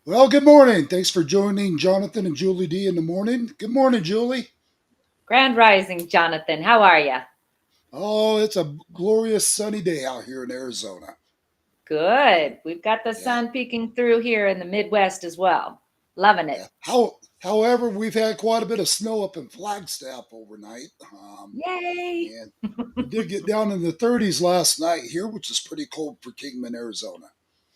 Well, good morning. Thanks for joining Jonathan and Julie D in the morning. Good morning, Julie. Grand Rising, Jonathan. How are you? Oh, it's a glorious sunny day out here in Arizona. Good. We've got the Yeah, sun peeking through here in the Midwest as well. Loving yeah. it. However, we've had quite a bit of snow up in Flagstaff overnight, Yay. and it did get down in the 30s last night here, which is pretty cold for Kingman, Arizona.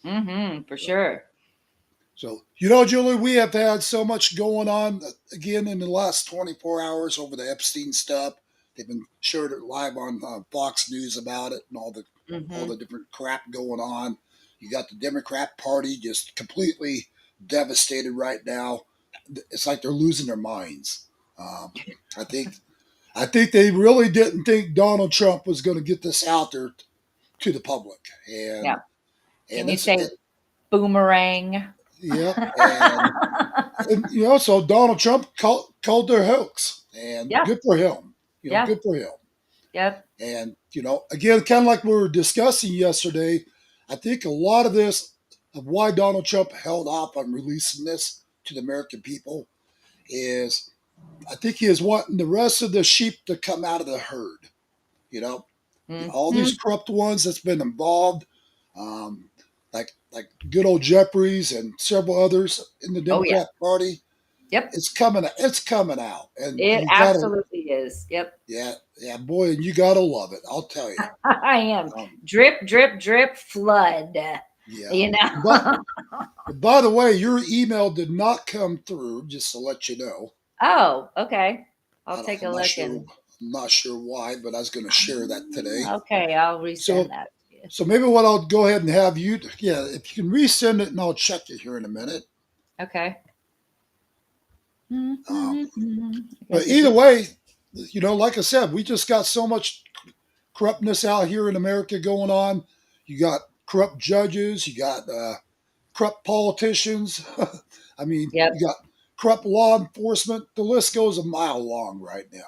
Mm-hmm, for So, sure. Julie, we have had so much going on again in the last 24 hours over the Epstein stuff. They've been showed it live on Fox News about it and all Mm-hmm. the different crap going on. You got the Democrat Party just completely devastated right now. It's like they're losing their minds. Um, I think I think they really didn't think Donald Trump was going to get this out there to the public, Yeah. and Can you it's say boomerang? yeah, and so Donald Trump called their hoax, and Yeah. good for him. Yeah. Good for him. Yep. And again, kind of like we were discussing yesterday, I think a lot of this of why Donald Trump held off on releasing this to the American people is I think he is wanting the rest of the sheep to come out of the herd. You know, all Mm-hmm. these corrupt ones that's been involved, um, like good old Jeffries and several others in the Oh, yeah. Democrat Party. Yep. It's coming out, and It you gotta, absolutely is. Yep. yeah, boy, and you gotta love it. I'll tell you. I am. Um, Drip, drip, drip, flood. yeah, You but know? by the way, your email did not come through. Just to let you know, Oh, okay. I'll I don't, take a I'm not look sure. and I'm not sure why, but I was going to share that today. okay, I'll resend So, that to you. so maybe what I'll go ahead and have you, yeah, if you can resend it, and I'll check it here in a minute. Okay. Um, I but guess it either just way, like I said, we just got so much corruptness out here in America going on. You got corrupt judges, you got corrupt politicians. I mean, yep. you got corrupt law enforcement. The list goes a mile long right now.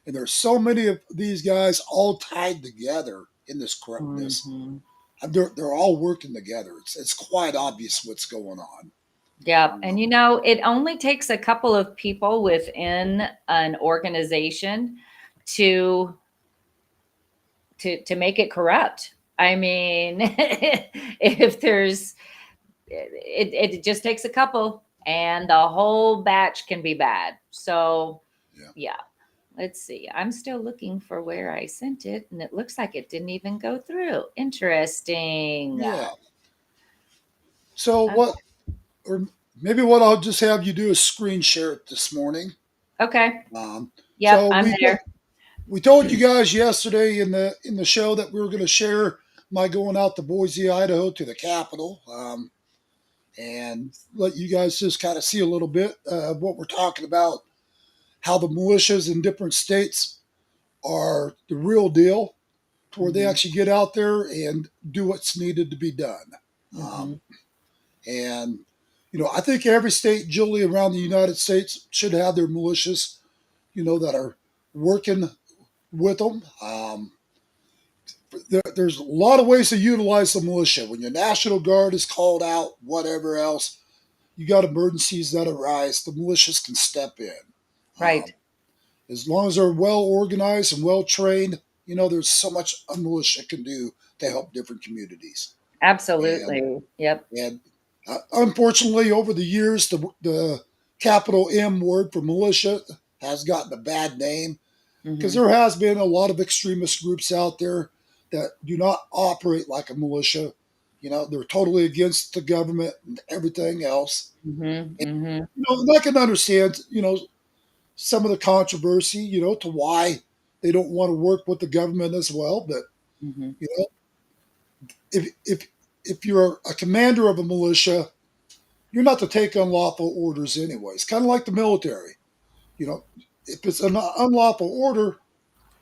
And there's so many of these guys all tied together in this corruptness. Hmm. And they're all working together. It's quite obvious what's going on. Yep. And it only takes a couple of people within an organization to to make it corrupt. I mean, if there's it just takes a couple and the whole batch can be bad. So Yeah. yeah. Let's see. I'm still looking for where I sent it, and it looks like it didn't even go through. Interesting. Yeah. So Okay. what, or maybe what I'll just have you do is screen share it this morning. Okay. Um, Yep, so I'm we got there. we told you guys yesterday in the show that we were going to share my going out to Boise, Idaho, to the Capitol, and let you guys just kind of see a little bit of what we're talking about, how the militias in different states are the real deal, to where they Hmm. actually get out there and do what's needed to be done. Hmm. Um, and I think every state, Julie, around the United States should have their militias, that are working with them. There's a lot of ways to utilize the militia. When your National Guard is called out, whatever else, you got emergencies that arise, the militias can step in. Right. Um, as long as they're well organized and well trained, there's so much a militia can do to help different communities. And Absolutely. Yep. and unfortunately, over the years, the capital M word for militia has gotten a bad name because Hmm. there has been a lot of extremist groups out there that do not operate like a militia. They're totally against the government and everything else. Hmm. Hmm. And I can understand, some of the controversy, to why they don't want to work with the government as well. But Hmm. you know, if you're a commander of a militia, you're not to take unlawful orders anyways. Kind of like the military. You know, if it's an unlawful order,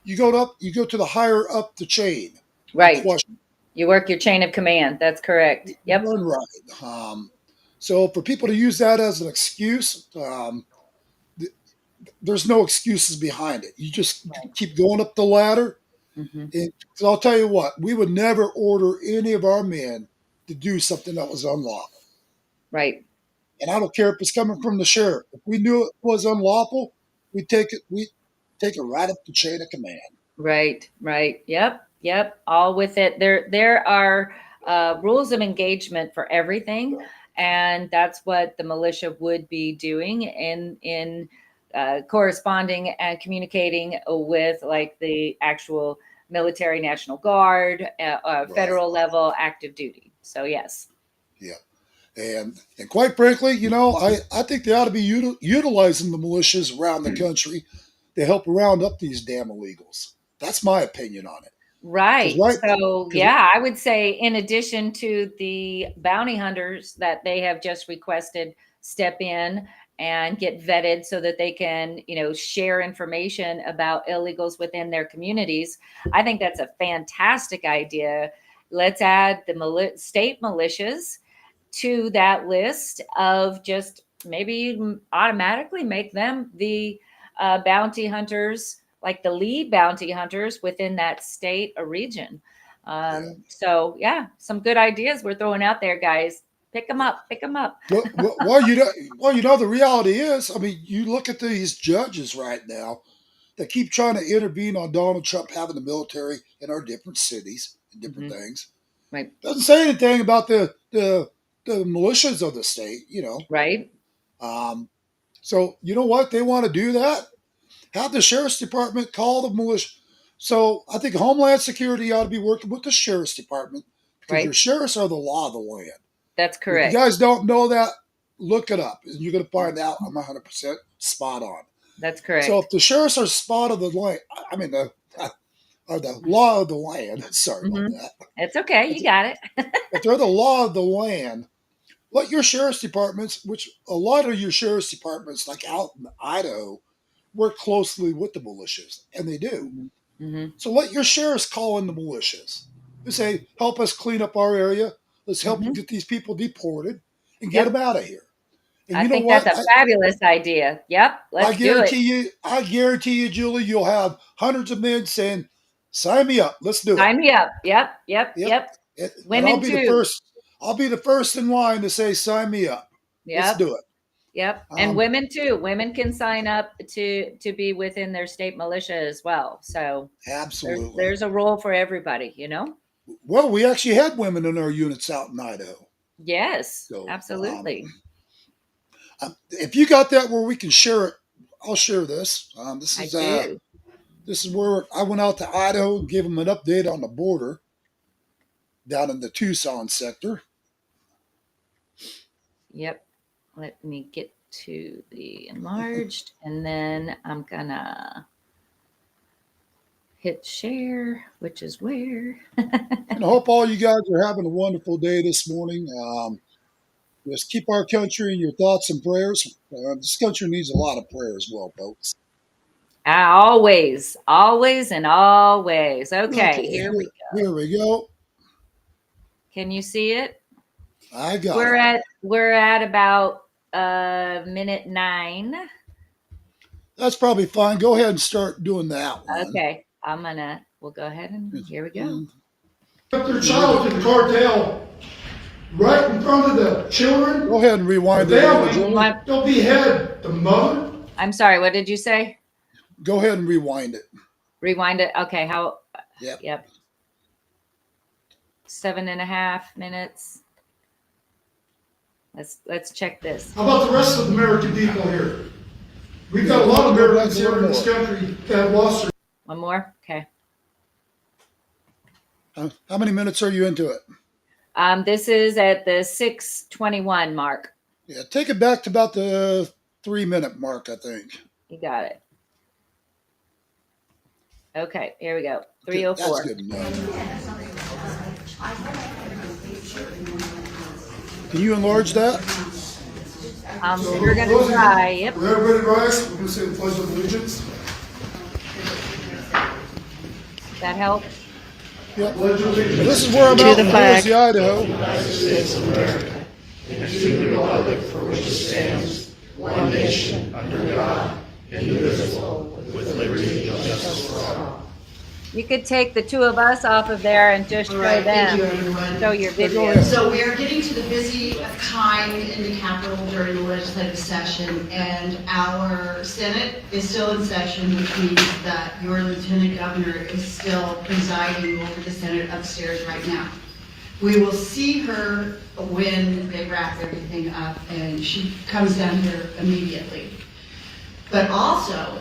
you go to the higher up the chain and Right. question. You work your chain of command. That's correct. Yep. Run right. So for people to use that as an excuse, there's no excuses behind it. You just Right. keep going up the ladder. Hmm. And 'cause I'll tell you what, we would never order any of our men to do something that was unlawful. Right. And I don't care if it's coming from the sheriff. If we knew it was unlawful, we take it right up the chain of command. Right, right. Yep, yep. All with it. There are rules of engagement for everything, and that's what the militia would be doing in corresponding and communicating with like the actual military, National Guard, Right. federal level active duty. So yes. Yeah. And quite frankly, I think they ought to be utilizing the militias around the country to help round up these damn illegals. That's my opinion on it. Because Right. right, So, because yeah, I would say in addition to the bounty hunters that they have just requested step in and get vetted so that they can, share information about illegals within their communities. I think that's a fantastic idea. Let's add the state militias to that list of just maybe automatically make them the bounty hunters, like the lead bounty hunters within that state or region. yeah. So, yeah, some good ideas we're throwing out there, guys. Pick them up, pick them up. The reality is, I mean, you look at these judges right now that keep trying to intervene on Donald Trump having the military in our different cities and different Hmm. things. Right, Doesn't say anything about the militias of the state. right, Um, so you know what? They want to do that. Have the sheriff's department call the militia. So I think Homeland Security ought to be working with the sheriff's department because your right. sheriffs are the law of the land. That's If you correct. guys don't know that, look it up, and you're going to find out I'm 100% spot on. That's So if correct. the sheriffs are spot of the land, I mean are the law of the land. Sorry about Hmm. that. It's okay. If, You got it. if they're the law of the land, let your sheriff's departments, which a lot of your sheriff's departments, like out in Idaho, work closely with the militias, and they do. Hmm. Hmm. So let your sheriffs call in the militias. They say, help us clean up our area. Let's help Hmm. get these people deported and get them Yep. out of here. And I you know think that's what? a fabulous idea. Yep. I Let's do it. guarantee you, Julie, you'll have hundreds of men saying, sign me up. Let's do it. Sign me up. Yep. Yep. Yep. Yep. And I'll Women be the too. first. I'll be the first in line to say, sign me up. Let's Yep. do it. Yep. And Um, women too. Women can sign up to be within their state militia as well. So absolutely. there's a role for everybody. Well, we actually had women in our units out in Idaho. Yes, So absolutely. if you got that where we can share it, I'll share this. I do. This is where I went out to Idaho and gave them an update on the border down in the Tucson sector. Yep. Let me get to the enlarged and then I'm gonna hit share, which is where. And I hope all you guys are having a wonderful day this morning. Just keep our country in your thoughts and prayers. This country needs a lot of prayer as well, folks. Always, always, and always. Okay, Okay, here we go. here we go. Can you see it? I got it. We're at about minute 9. That's probably fine. Go ahead and start doing that one. Okay, we'll go ahead and here we go. Put their child to the cartel right in front of the children. Go ahead and rewind The it. family. They'll behead the mother. I'm sorry, what did you say? Go ahead and rewind it. Rewind it. Okay, how? Yep. Yep. 7.5 minutes. Let's check this. How about the rest of the American people here? We've got a lot of Americans here in this country that have lost their. One more. Okay. How many minutes are you into it? This is at the 6:21 mark. Yeah, take it back to about the 3-minute mark, I think. You got it. Okay, here we go. 3:04. That's good enough. Can you enlarge that? You're going to try. Yep. Will everybody rise? We're going to say the Pledge of Allegiance. That help? Yep. Pledge of Allegiance. This is where I'm To out the in flag. Boise, Idaho. United States of America, and to the republic for which it stands, one nation, under God, indivisible, with liberty and justice for all. You could take the two of us off of there and just show Right, them. thank you, everyone. Show your video. So we are getting to the busy of time in the Capitol during the legislative session, and our Senate is still in session, which means that your Lieutenant Governor is still presiding over the Senate upstairs right now. We will see her when they wrap everything up, and she comes down here immediately. But also,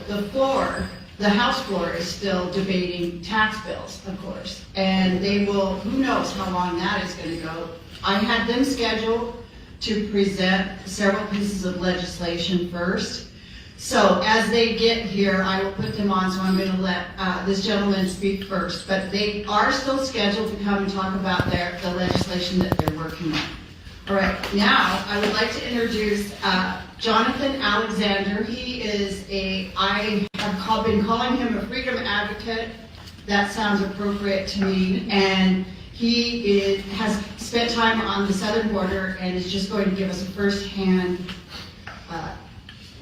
the House floor is still debating tax bills, of course, and they will, who knows how long that is going to go. I had them scheduled to present several pieces of legislation first. So as they get here, I will put them on, so I'm going to let this gentleman speak first. But they are still scheduled to come and talk about the legislation that they're working on. All right, now I would like to introduce Johnathon Alexander. He is I have been calling him a freedom advocate. That sounds appropriate to me. And he has spent time on the southern border and is just going to give us a first-hand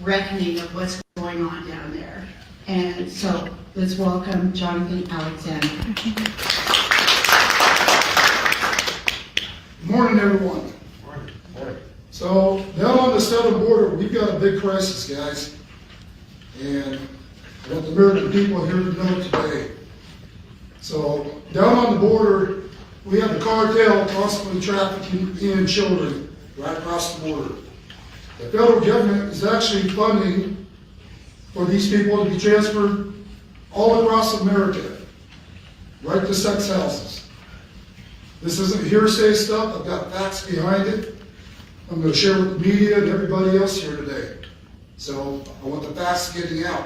reckoning of what's going on down there. And so let's welcome Johnathon Alexander. Good morning, everyone. So down on the southern border, we've got a big crisis, guys. And I want the American people here to know today. So down on the border, we have the cartel constantly trafficking in children right across the border. The federal government is actually funding for these people to be transferred all across America, right to sex houses. This isn't hearsay stuff. I've got facts behind it. I'm going to share with the media and everybody else here today. So I want the facts getting out.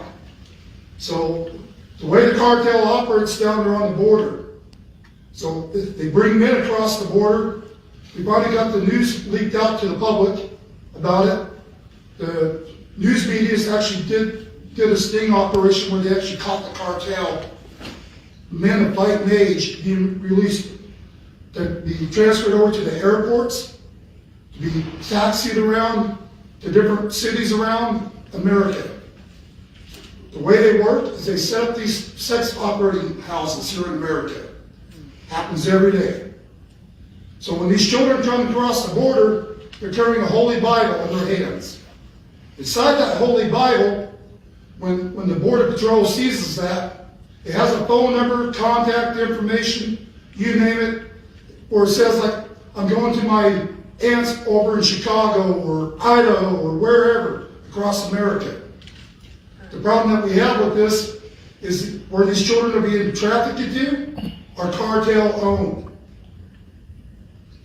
So the way the cartel operates down there on the border, so they bring men across the border. We've already got the news leaked out to the public about it. The news media actually did a sting operation where they actually caught the cartel, men of fighting age being released to be transferred over to the airports, to be taxied around to different cities around America. The way they work is they set up these sex operating houses here in America. Happens every day. So when these children come across the border, they're carrying a Holy Bible in their hands. Inside that Holy Bible, when the Border Patrol seizes that, it has a phone number, contact information, you name it, or it says like, I'm going to my aunt's over in Chicago or Idaho or wherever across America. The problem that we have with this is where these children are being trafficked to are cartel owned.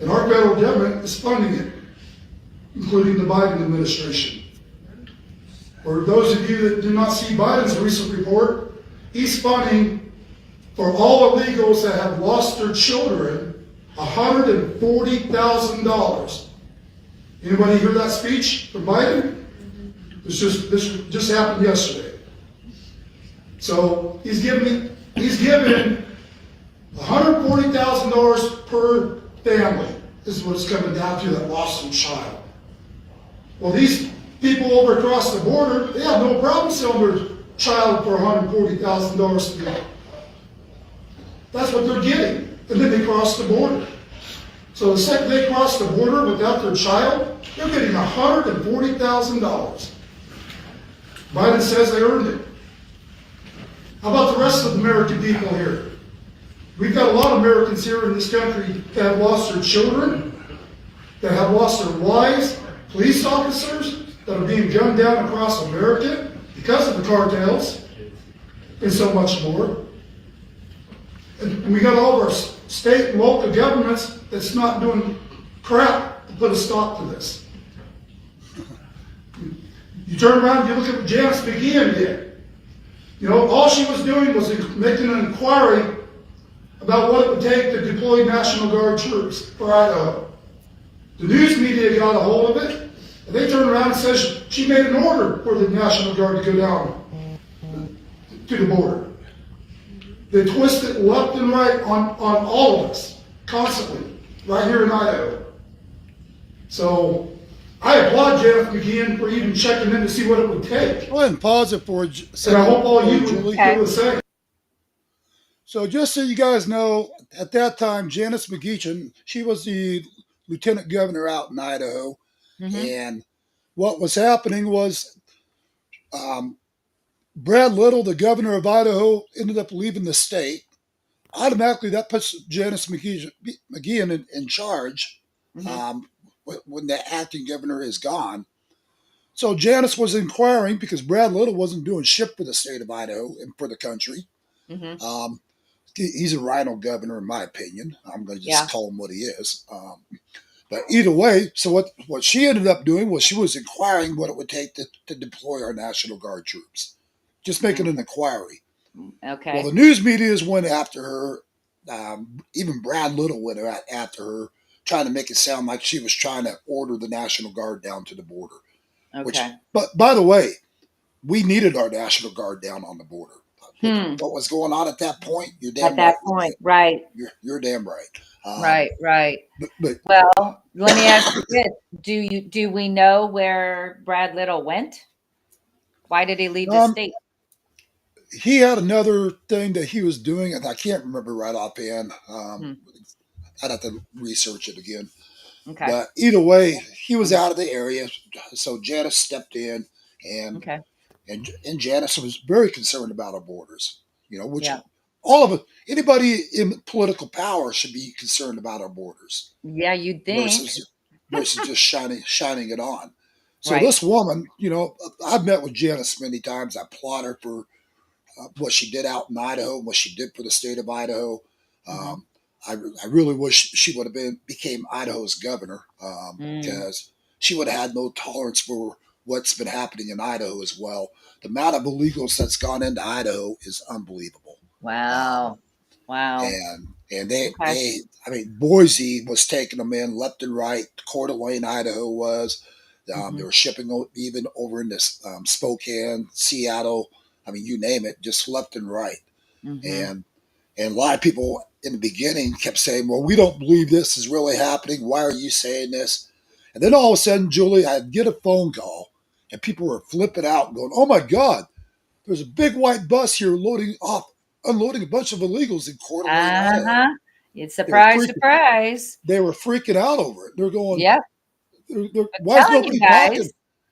And our federal government is funding it, including the Biden administration. For those of you that do not see Biden's recent report, he's funding for all illegals that have lost their children, $140,000. Anybody hear that speech from Biden? This just happened yesterday. So he's giving $140,000 per family. This is what it's coming down to, that lost their child. Well, these people over across the border, they have no problem selling their child for $140,000 to them. That's what they're getting. And then they cross the border. So the second they cross the border without their child, they're getting $140,000. Biden says they earned it. How about the rest of the American people here? We've got a lot of Americans here in this country that have lost their children, that have lost their wives, police officers that are being gunned down across America because of the cartels, and so much more. And we got all of our state and local governments that's not doing crap to put a stop to this. You turn around and you look at what Janice McGeehan did. You know, all she was doing was making an inquiry about what it would take to deploy National Guard troops for Idaho. The news media got a hold of it, and they turned around and said she made an order for the National Guard to go down to the border. They twist it left and right on all of us, constantly, right here in Idaho. So I applaud Janice McGeehan for even checking in to see what it would take. Go ahead and pause it for a And second. I hope all you would Julie. do the same. So just so you guys know, at that time, Janice McGeechan, she was the lieutenant governor out in Idaho. And what was happening was Brad Little, the governor of Idaho, ended up leaving the state. Automatically, that puts Janice McGeehan in charge when the acting governor is gone. So Janice was inquiring because Brad Little wasn't doing shit for the state of Idaho and for the country. He's a rhino governor, in my opinion. I'm going to just call him what he is. But either way, so what she ended up doing was she was inquiring what it would take to deploy our National Guard troops. Just making an inquiry. Okay. Well, the news medias went after her. Even Brad Little went after her, trying to make it sound like she was trying to order the National Guard down to the border. Okay. But by the way, we needed our National Guard down on the border. What was going on at that point? You're damn At that point, right. You're damn right. Right. But Well, let me ask you this: do we know where Brad Little went? Why did he leave the state? he had another thing that he was doing, and I can't remember right offhand. I'd have to research it again. Okay. But either way, he was out of the area, so Janice stepped in, and Janice was very concerned about our borders. You know, which all of it, anybody in political power should be concerned about our borders. Yeah, you'd think. Versus just shining it on. So this woman, you know, I've met with Janice many times. I applaud her for what she did out in Idaho, what she did for the state of Idaho. I really wish she would have became Idaho's governor because she would have had no tolerance for what's been happening in Idaho as well. The amount of illegals that's gone into Idaho is unbelievable. Wow. And they, I mean, Boise was taking them in left and right. Coeur d'Alene, Idaho was. They were shipping even over into Spokane, Seattle. I mean, you name it, just left and right. And a lot of people in the beginning kept saying, well, we don't believe this is really happening. Why are you saying this? And then all of a sudden, Julie, I'd get a phone call and people were flipping out and going, oh my God, there's a big white bus here unloading a bunch of illegals in Coeur d'Alene, Idaho. It's surprise. They were freaking out over it. They're going, why is nobody talking?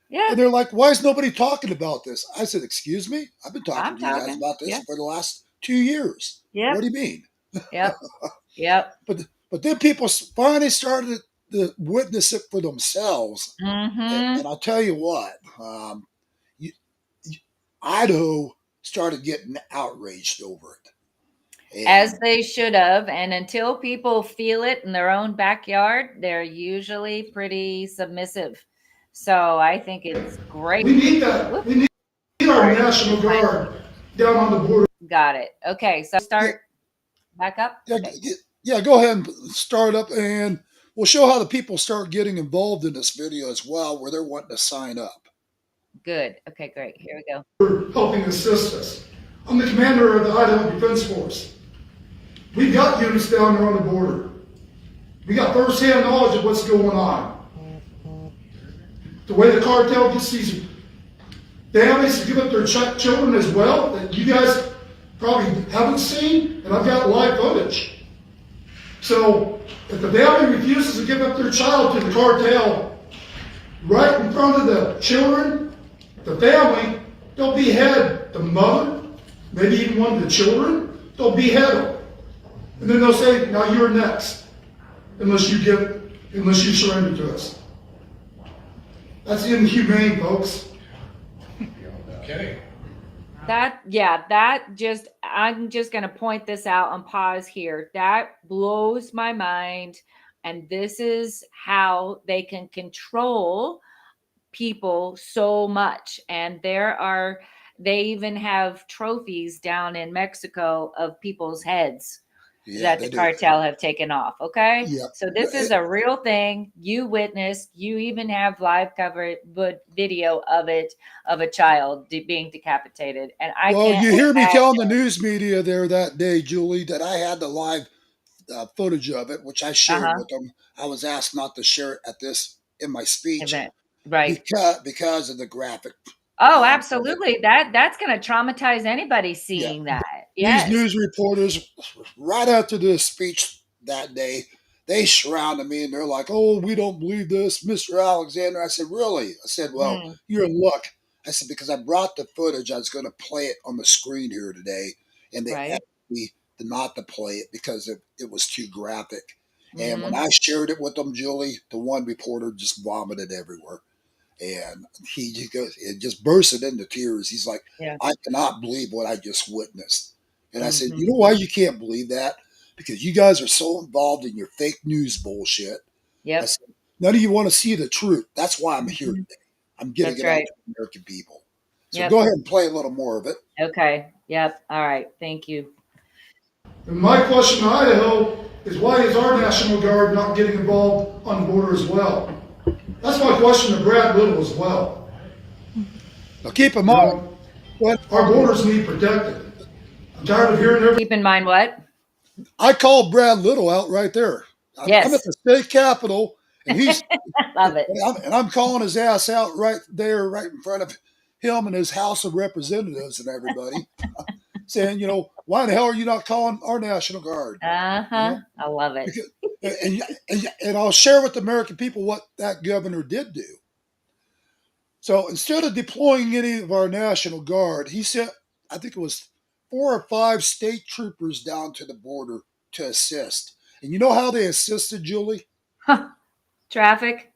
Yeah. And they're like, why is nobody talking about this? I said, excuse me? I've been talking to you guys about this for the last 2 years. What do you mean? But then people finally started to witness it for themselves. And I'll tell you what, Idaho started getting outraged over it. As they should have. And until people feel it in their own backyard, they're usually pretty submissive. So I think it's great. We need that. We need our National Guard down on the border. Got it. Okay. So Back up? Yeah, Okay. yeah, go ahead and start up, and we'll show how the people start getting involved in this video as well, where they're wanting to sign up. Good. Okay, great. Here we go. For helping assist us. I'm the commander of the Idaho Defense Force. We've got units down there on the border. We got first-hand knowledge of what's going on. The way the cartel gets these families to give up their children as well, that you guys probably haven't seen, and I've got live footage. So, if the family refuses to give up their child to the cartel, right in front of the children, the family, they'll behead the mother, maybe even one of the children, they'll behead them. And then they'll say, now you're next, unless you surrender to us. That's inhumane, folks. Okay. I'm just going to point this out and pause here. That blows my mind. And this is how they can control people so much. And they even have trophies down in Mexico of people's heads that the cartel have taken off. Okay. Yeah. So this is a real thing. You witnessed, you even have live cover video of it, of a child being decapitated. And you hear me telling the news media there that day, Julie, that I had the live footage of it, which I shared with them. I was asked not to share it in my speech. Event. Right. Because of the graphic. Oh, absolutely. That's going to traumatize anybody seeing that. Yes. These news reporters, right after the speech that day, they surrounded me and they're like, "Oh, we don't believe this, Mr. Alexander." I said, "Really?" I said, "Well, you're in luck." I said, "Because I brought the footage. I was going to play it on the screen here today, and they asked me not to play it because it was too graphic." And when I shared it with them, Julie, the one reporter just vomited everywhere. And he just bursted into tears. He's like, "I cannot believe what I just witnessed." And I said, "You know why you can't believe that? Because you guys are so involved in your fake news bullshit." Yep. I said, "None of you want to see the truth. That's why I'm here today. I'm getting it out to the American people." So go ahead and play a little more of it. Okay. Yep. All right. Thank you. And my question to Idaho is, why is our National Guard not getting involved on the border as well? That's my question to Brad Little as well. Now keep in mind, our borders need protected. I'm tired of hearing Keep in mind what? I called Brad Little out right there. Yes. I'm at the state capitol, and he's love it. And I'm calling his ass out right there, right in front of him and his House of Representatives and everybody, saying, "Why the hell are you not calling our National Guard?" I love it. And I'll share with the American people what that governor did do. So instead of deploying any of our National Guard, he sent, I think it was 4 or 5 state troopers down to the border to assist. And you know how they assisted, Julie? Traffic?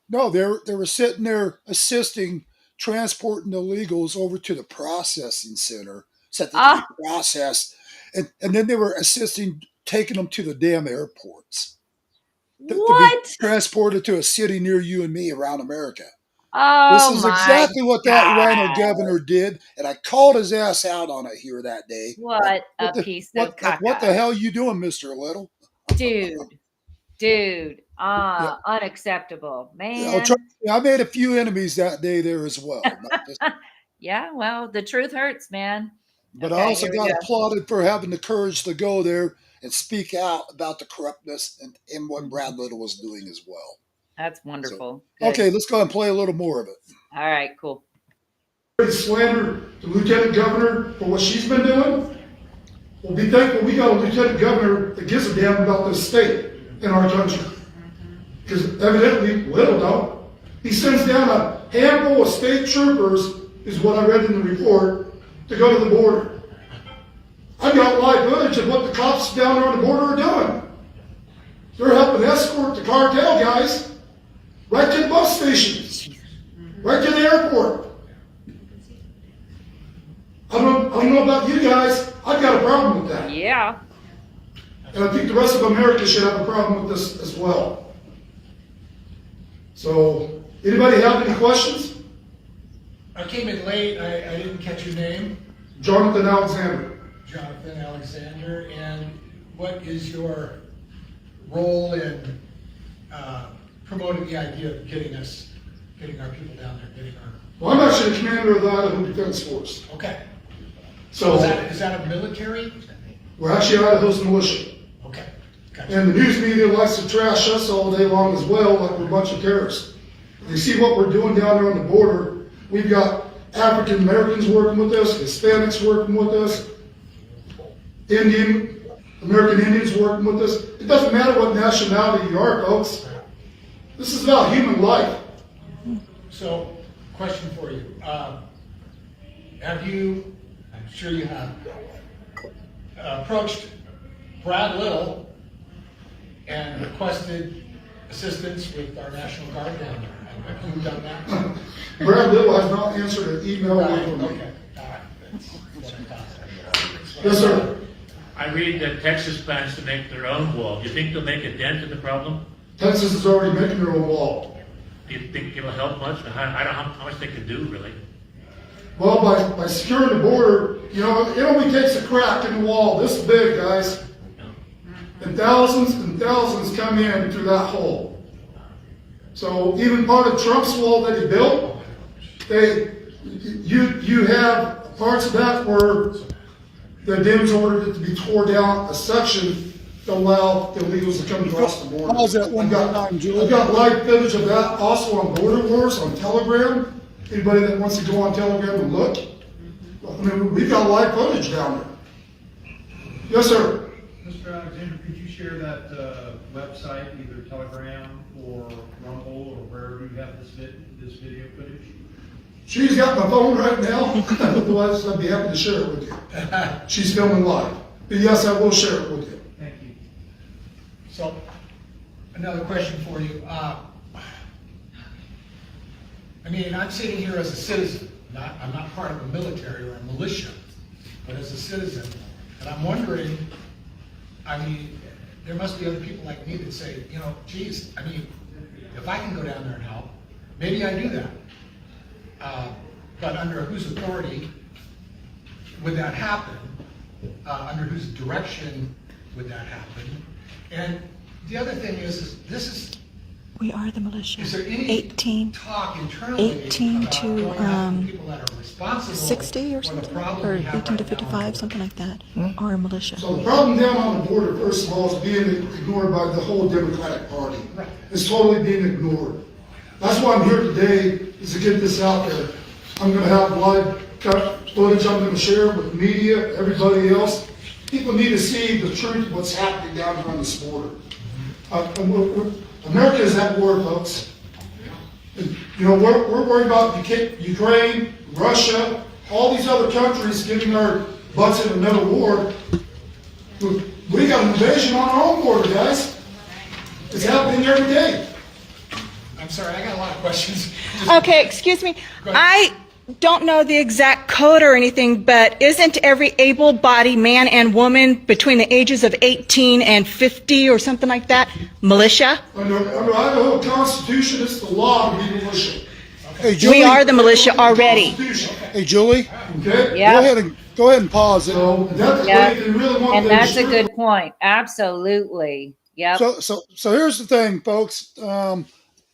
No, they were sitting there assisting, transporting illegals over to the processing center so that they could be processed. And then they were assisting taking them to the damn airports. To be transported to a city near you and me around America. This is exactly what that rhino governor did, and I called his ass out on it here that day. What a piece of caca. What the hell are you doing, Mr. Little? Dude, unacceptable, man. I made a few enemies that day there as well. Yeah, well, the truth hurts, man. But I also got applauded for having the courage to go there and speak out about the corruptness and what Brad Little was doing as well. That's wonderful. So, okay, let's go ahead and play a little more of it. All right, cool. Slander the lieutenant governor for what she's been doing. Well, be thankful we got a lieutenant governor that gives a damn about this state in our country. Because evidently, Little don't. He sends down a handful of state troopers, is what I read in the report, to go to the border. I've got live footage of what the cops down there on the border are doing. They're helping escort the cartel guys right to the bus stations, right to the airport. I don't know about you guys. I've got a problem with that. Yeah. And I think the rest of America should have a problem with this as well. So, anybody have any questions? I came in late. I didn't catch your name. Johnathon Alexander. Jonathan Alexander, and what is your role in promoting the idea of getting our people down there, getting our... Well, I'm actually the commander of the Idaho Defense Force. Okay. So Is that a military? we're actually Idaho's militia. Okay. Gotcha. And the news media likes to trash us all day long as well, like we're a bunch of terrorists. They see what we're doing down there on the border. We've got African Americans working with us, Hispanics working with us, American Indians working with us. It doesn't matter what nationality you are, folks. This is about human life. So, question for you. Have you, I'm sure you have, approached Brad Little and requested assistance with our National Guard down there? Have you done that? Brad Little has not answered an email Right, from me. okay, all right. That's what I thought. Yes, sir. I read that Texas plans to make their own wall. Do you think they'll make a dent in the problem? Texas is already making their own wall. Do you think it'll help much? I don't know how much they can do, really. Well, by securing the border, it only takes a crack in the wall this big, guys. And thousands come in through that hole. So even part of Trump's wall that he built, you have parts of that where the Dems ordered it to be tore down a section to allow the illegals to come across the border. Pause that one more time, Julie. I've got live footage of that also on Border Wars on Telegram. Anybody that wants to go on Telegram and look, I mean, we've got live footage down there. Yes, sir. Mr. Alexander, could you share that website, either Telegram or Rumble or wherever you have this video footage? She's got my phone right now. Otherwise, I'd be happy to share it with you. She's filming live. But yes, I will share it with you. Thank you. So, another question for you. I'm sitting here as a citizen. I'm not part of a military or a militia, but as a citizen, and I'm wondering, there must be other people like me that say, geez, if I can go down there and help, maybe I do that. But under whose authority would that happen? Under whose direction would that happen? And the other thing is We are the militia. is there any 18, talk internally 18 about to, going after people that are responsible 60 or for the something, problem or we have 18 to right now? 55, something like that, are militia. So the problem down on the border, first of all, is being ignored by the whole Democratic Party. Right. It's totally being ignored. That's why I'm here today, is to get this out there. I'm going to have live footage I'm going to share with media, everybody else. People need to see the truth of what's happening down here on this border. America is at war, folks. And, we're worried about Ukraine, Russia, all these other countries getting our butts in another war. We got an invasion on our own border, guys. It's happening every day. I'm sorry, I got a lot of questions. Okay, excuse me. I don't know the exact code or anything, but isn't every able-bodied man and woman between the ages of 18 and 50 or something like that militia? Under Idaho Constitution, it's the law to be militia. Hey, Julie. We are the militia already. Constitution, Hey, Julie. okay? Yeah. Go ahead and pause it. So that's Yeah. what they really want. And to that's a destroy. good point. Absolutely. Yep. So here's the thing, folks.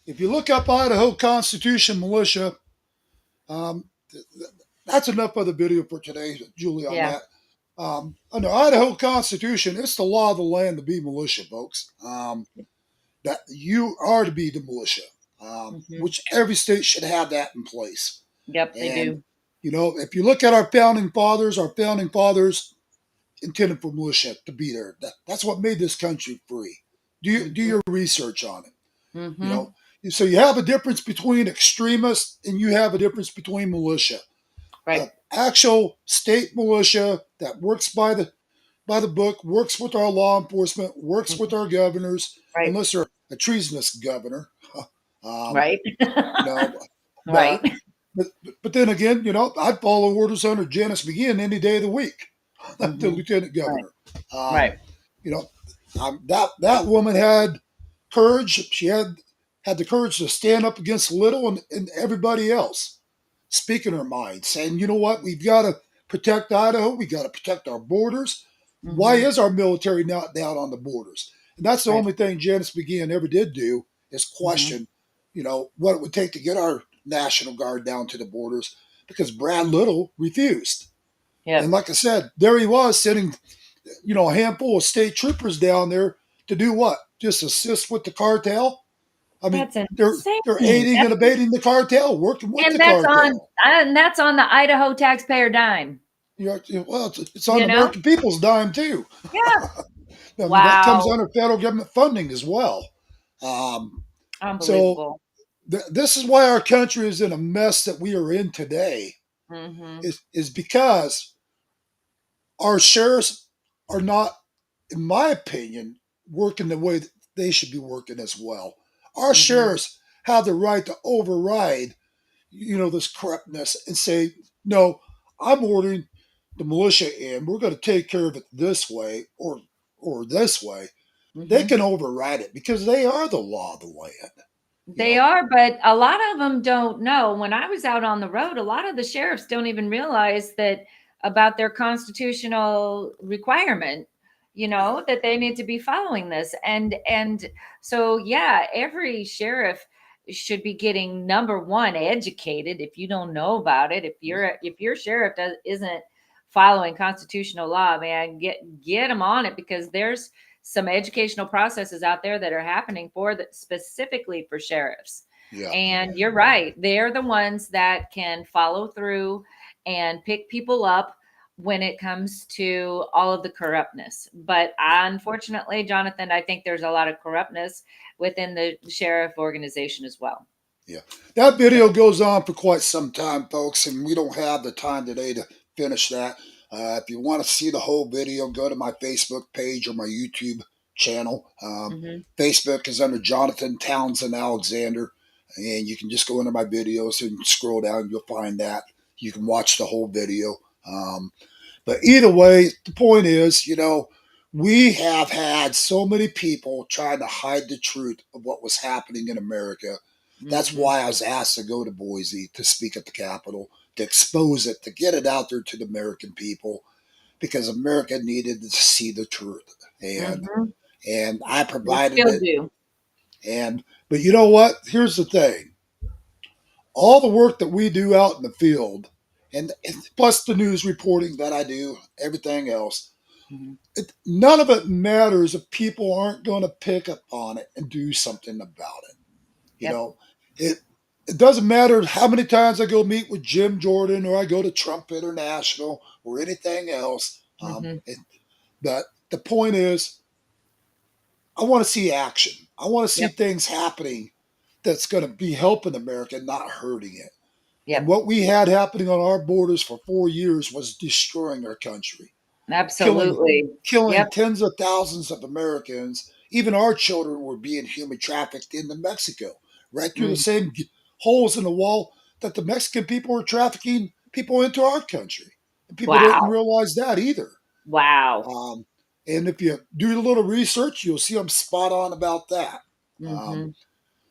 If you look up Idaho Constitution militia, that's enough of the video for today, Julie, on Yeah. that. Under Idaho Constitution, it's the law of the land to be militia, folks. That you are to be the militia, which every state should have that in place. Yep, they And, do. if you look at our founding fathers intended for militia to be there. That's what made this country free. Do your research on it. Mm-hmm. So you have a difference between extremists and you have a difference between militia. Right. Actual state militia that works by the book, works with our law enforcement, works with our governors, Right. unless they're a treasonous governor. Right. But, Right. but then again, I'd follow orders under Janice McGinn any day of the week, the lieutenant governor. Right. That woman had courage. She had the courage to stand up against Little and everybody else, speaking her mind, saying, you know what, we've got protect Idaho. We got to protect our borders. Why Mhm. is our military not down on the borders? And that's the Right. only thing Janice McGeehan ever did do is Mhm. question, what it would take to get our National Guard down to the borders because Brad Little refused. And Yep. like I said, there he was sending, a handful of state troopers down there to do what? Just assist with the cartel? I mean, That's they're insane. aiding and abetting the cartel, working with the And that's on cartel. and that's on the Idaho taxpayer dime, Well, it's on you the know? American people's dime too. Yeah. I mean, that comes Wow. under federal government funding as well. Um, so Unbelievable. this is why our country is in a mess that we are in today. Mhm. Is because our sheriffs are not, in my opinion, working the way that they should be working as well. Our Mhm. sheriffs have the right to override, this corruptness and say, no, I'm ordering the militia in. We're going to take care of it this way or this way. They Mhm. can override it because they are the law of the land. You They know, are, but a lot of them don't know. When I was out on the road, a lot of the sheriffs don't even realize that about their constitutional requirement, yeah, that they need to be following this. And so yeah, every sheriff should be getting number one educated if you don't know about it. If your sheriff isn't following constitutional law, man, get them on it because there's some educational processes out there that are happening for that specifically for sheriffs. yeah, And you're right. They're the ones that can follow through and pick people up when it comes to all of the corruptness. But yeah. unfortunately, Jonathan, I think there's a lot of corruptness within the sheriff organization as well. Yeah, that video goes on for quite some time, folks, and we don't have the time today to finish that. If you want to see the whole video, go to my Facebook page or my YouTube channel. Hmm. Facebook is under Jonathan Townsend Alexander, and you can just go into my videos and scroll down. You'll find that. You can watch the whole video. But either way, the point is, we have had so many people trying to hide the truth of what was happening in America. That's Hmm. why I was asked to go to Boise to speak at the Capitol, to expose it, to get it out there to the American people, because America needed to see the truth. Hmm. And I We provided still it. do. But you know what? Here's the thing. All the work that we do out in the field, and plus the news reporting that I do, everything else, Hmm. none of it matters if people aren't going to pick up on it and do something about it. You Yep. know, it it doesn't matter how many times I go meet with Jim Jordan or I go to Trump International or anything else. Hmm. But the point is, I want to see action. I want to see Yep. things happening that's going to be helping America, not hurting it. And Yep. what we had happening on our borders for 4 years was destroying our country, killing Absolutely. killing Yep. tens of thousands of Americans. Even our children were being human trafficked into Mexico, right through the Mm. same holes in the wall that the Mexican people were trafficking people into our country. And people didn't Wow. realize that either. Wow. Um, and if you do a little research, you'll see I'm spot on about that. Um, Hmm.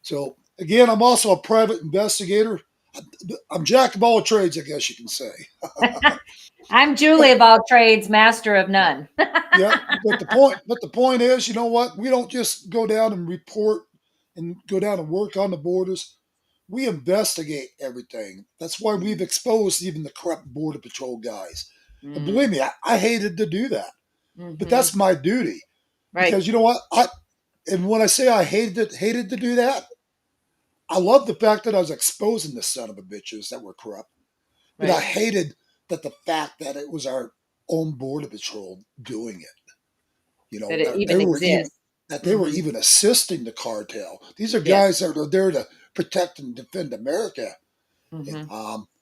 so again, I'm also a private investigator. I'm jack of all trades, I guess you can say. I'm Julie But of all trades, master of none. yeah, but the point is, you know what? We don't just go down and report and go down and work on the borders. We investigate everything. That's why we've exposed even the corrupt border patrol guys. And believe Mm. me, I hated to do that, but Hmm. that's my duty Right. because you know what? And when I say I hated to do that, I love the fact that I was exposing the son of a bitches that were corrupt. But I Right. hated that the fact that it was our own border patrol doing it. That it That they even were even exists. that they were Hmm. even assisting the cartel. These are Yes. guys that are there to protect and defend America. Hmm.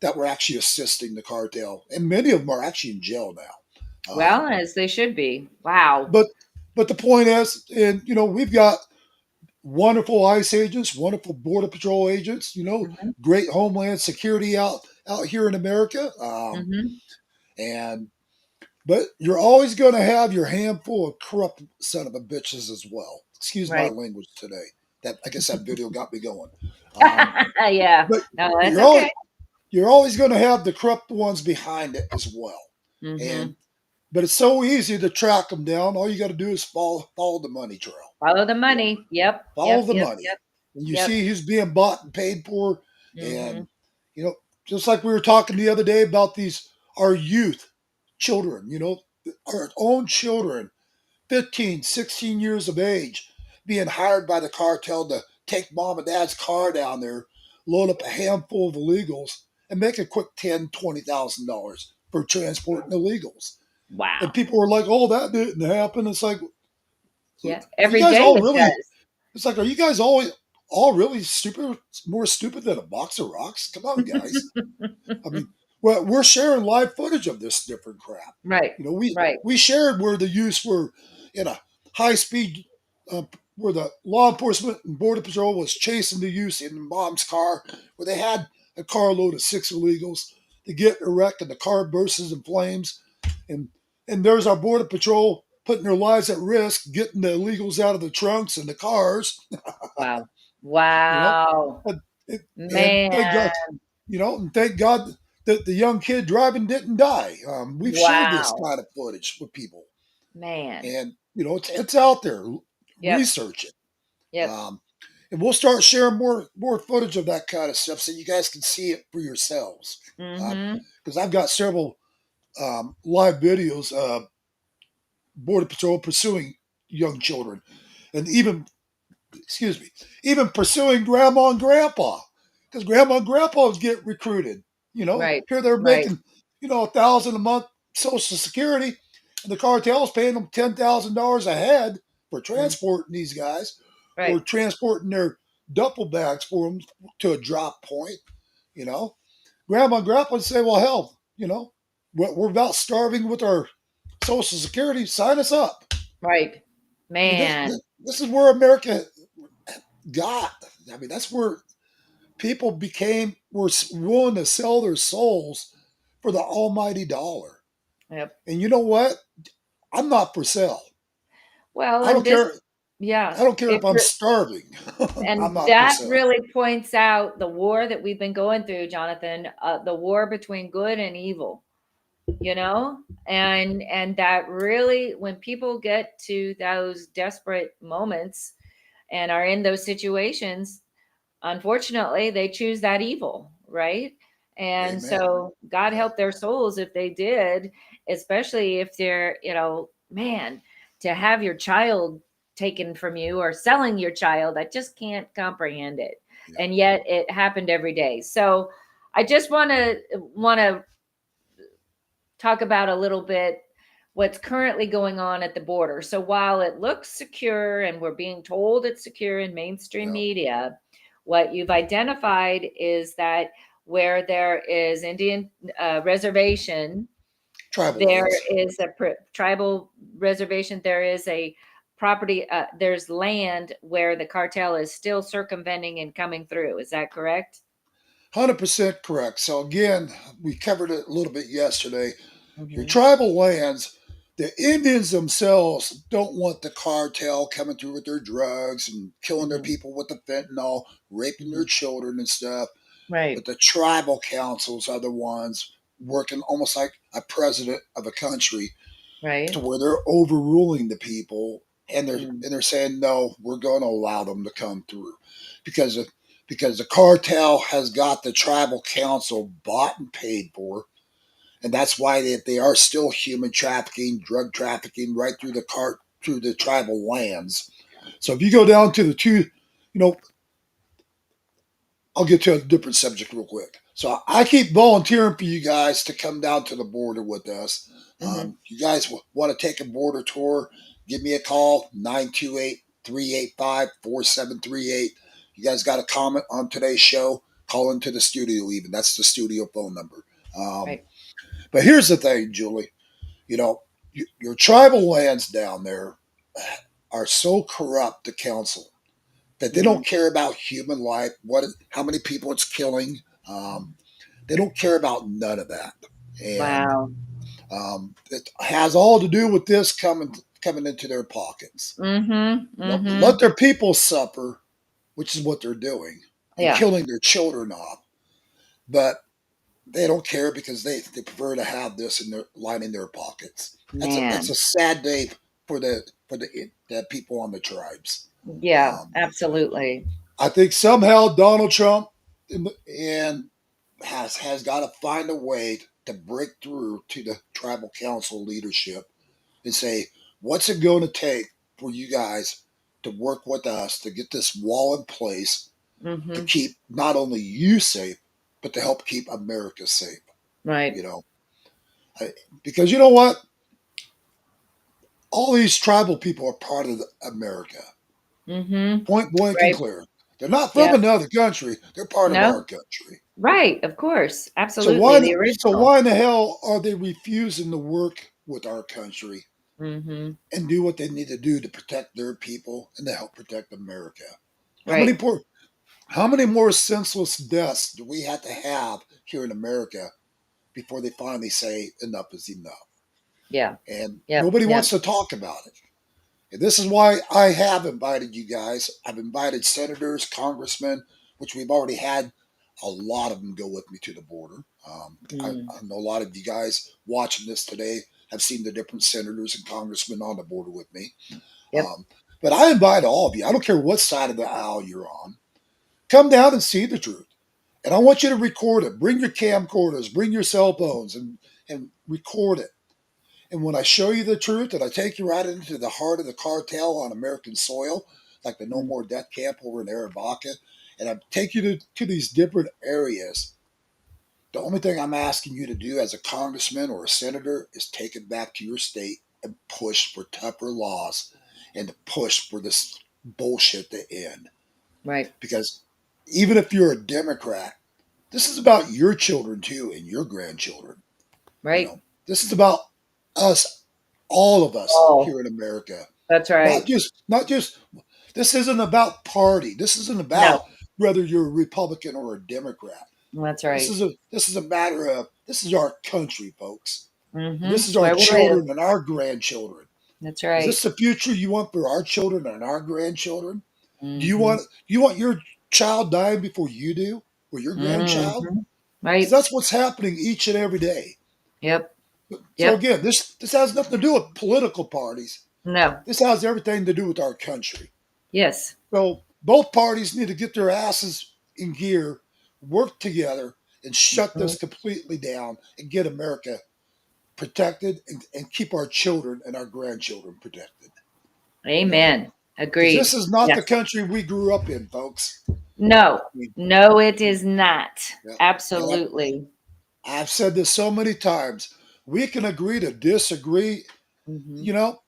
That were actually assisting the cartel, and many of them are actually in jail now. Well, as they should be. Wow. But the point is, and we've got wonderful ICE agents, wonderful border patrol agents. Hmm. Great homeland security out here in America. Hmm. And But you're always going to have your handful of corrupt son of a bitches as well. Excuse my Right. language today. That I guess that video got me going. Um, Yeah. but No, that's you're okay. always you're always going to have the corrupt ones behind it as well. Mm-hmm. But it's so easy to track them down. All you got to do is follow the money trail. Follow the You know, money. Yep. follow Yep. the Yep. money, Yep. and you Yep. see who's being bought and paid for. Mm-hmm. And you know, just like we were talking the other day about these our youth, children. You know, our own children, 15, 16 years of age, being hired by the cartel to take mom and dad's car down there, load up a handful of illegals, and make a quick $10,000, $20,000 for transporting illegals. And Wow. people were like, "Oh, that didn't happen." It's like, Yeah. are you Every guys day all it really? does. It's like, are you guys all really stupid? More stupid than a box of rocks? Come on, guys. I mean, well, we're sharing live footage of this different crap. Right. You know, we Right. we shared where the youths were in a high speed, where the law enforcement and border patrol was chasing the youths in mom's car, where they had a carload of 6 illegals. They get in a wreck and the car bursts in flames, and there's our border patrol putting their lives at risk, getting the illegals out of the trunks and the cars. Wow. You know, Wow. and, and Man. thank God, and thank God that the young kid driving didn't die. We've shared this Wow. kind of footage with people, Man. and it's out there. Yep. Research it, Yep. um, and we'll start sharing more footage of that kind of stuff so you guys can see it for yourselves. Mm-hmm. Because I've got several live videos of border patrol pursuing young children, and even pursuing grandma and grandpa, because grandma and grandpa get recruited. Right. Here they're Right. making, 1,000 a month Social Security, and the cartel's paying them $10,000 a head for Mm. transporting these guys, or Right. transporting their duffel bags for them to a drop point. You know, grandma and grandpa would say, "Well, hell, we're about starving with our Social Security. Sign us up." Right. I mean, Man. this is where America got. I mean, that's where people were willing to sell their souls for the almighty dollar. Yep. And you know what? I'm not for sale. Well, I and don't this, care. yeah, I don't care it if I'm starving. I'm and not for that sale. really points out the war that we've been going through, Jonathan, the war between good and evil, and that really, when people get to those desperate moments and are in those situations, unfortunately, they choose that evil, right? And Amen. so God Yeah. help their souls if they did, especially if they're, man, to have your child taken from you or selling your child, I just can't comprehend it. Yeah. And yet it happened every day. So I just want to talk about a little bit what's currently going on at the border. So while it looks secure and we're being told it's secure in mainstream Yeah. media, what you've identified is that where there is Indian reservation, Tribal there lands. is a tribal reservation, there is a property, there's land where the cartel is still circumventing and coming through. Is that correct? 100% correct. So again, we covered it a little bit yesterday. Your Mm-hmm. tribal lands, the Indians themselves don't want the cartel coming through with their drugs and killing their Mm-hmm. people with the fentanyl, raping Mm-hmm. their children and stuff. But Right. the tribal councils are the ones working almost like a president of a country, to Right. where they're overruling the people, and they're Mm. and they're saying no, we're going to allow them to come through because the cartel has got the tribal council bought and paid for, and that's why they are still human trafficking, drug trafficking right through the tribal lands. So if you go down to the two, you know, I'll get to a different subject real quick. So I keep volunteering for you guys to come down to the border with us. Mm-hmm. You guys want to take a border tour, give me a call, 928-385-4738. You guys got a comment on today's show, call into the studio even. That's the studio phone number. Um, Right. but here's the thing, Julie. You know, your tribal lands down there are so corrupt, the council, that they Mm-hmm. don't care about human life, how many people it's killing. They don't care about none of that, and Wow. it has all to do with this coming into their pockets. Mm-hmm. Let Mm-hmm. their people suffer, which is what they're doing, and Yeah. killing their children off. But they don't care because they prefer to have this in their line in their pockets. That's Man. a sad day for the people on the tribes. Yeah, Um, absolutely. I think somehow Donald Trump and has got to find a way to break through to the tribal council leadership and say, what's it going to take for you guys to work with us to get this wall in place to Hmm. keep not only you safe, but to help keep America safe? Right. You know, I, because you know what? All these tribal people are part of America. Hmm. Point blank and Right. clear. They're not from Yep. another country. They're part of our No. country. Right. Of course. So Absolutely. The original. why in the hell are they refusing to work with our country Hmm. and do what they need to do to protect their people and to help protect America? How many Right. poor how many more senseless deaths do we have to have here in America before they finally say enough is enough? Yeah. And Yep. nobody Yep. wants to talk about it. And this is why I have invited you guys. I've invited senators, congressmen, which we've already had a lot of them go with me to the border. Mm. I know a lot of you guys watching this today have seen the different senators and congressmen on the border with me. Yep. But I invite all of you, I don't care what side of the aisle you're on, come down and see the truth. And I want you to record it. Bring your camcorders, bring your cell phones, and record it. And when I show you the truth and I take you right into the heart of the cartel on American soil, like the No Mm. More Death Camp over in Arabaca, and I take you to these different areas, the only thing I'm asking you to do as a congressman or a senator is take it back to your state and push for tougher laws and to push for this bullshit to end. Right. Because even if you're a Democrat, this is about your children too and your grandchildren. You Right. know, this is about us, all of us Oh, here in America. that's Not right. just this isn't about party. This isn't No, about whether you're a Republican or a Democrat. that's right. This is a matter of this is our country, folks. And Hmm. this is It's our where we live. children and our grandchildren. That's Is right. this the future you want for our children and our grandchildren? Hmm. Do you want your child dying before you do, or your grandchild? Hmm. Because Right. that's what's happening each and every day. Yep. So Yep. again, this has nothing to do with political parties. No. This has everything to do with our country. Yes. So both parties need to get their asses in gear, work together, and shut Mhm. this completely down and get America protected and keep our children and our grandchildren protected. You know, Amen. because this Agreed. is not the Yes. country we grew up in, folks. No. I mean, No, it is not. yeah, and Absolutely. I've said this so many times. We can agree to disagree. Hmm. You know,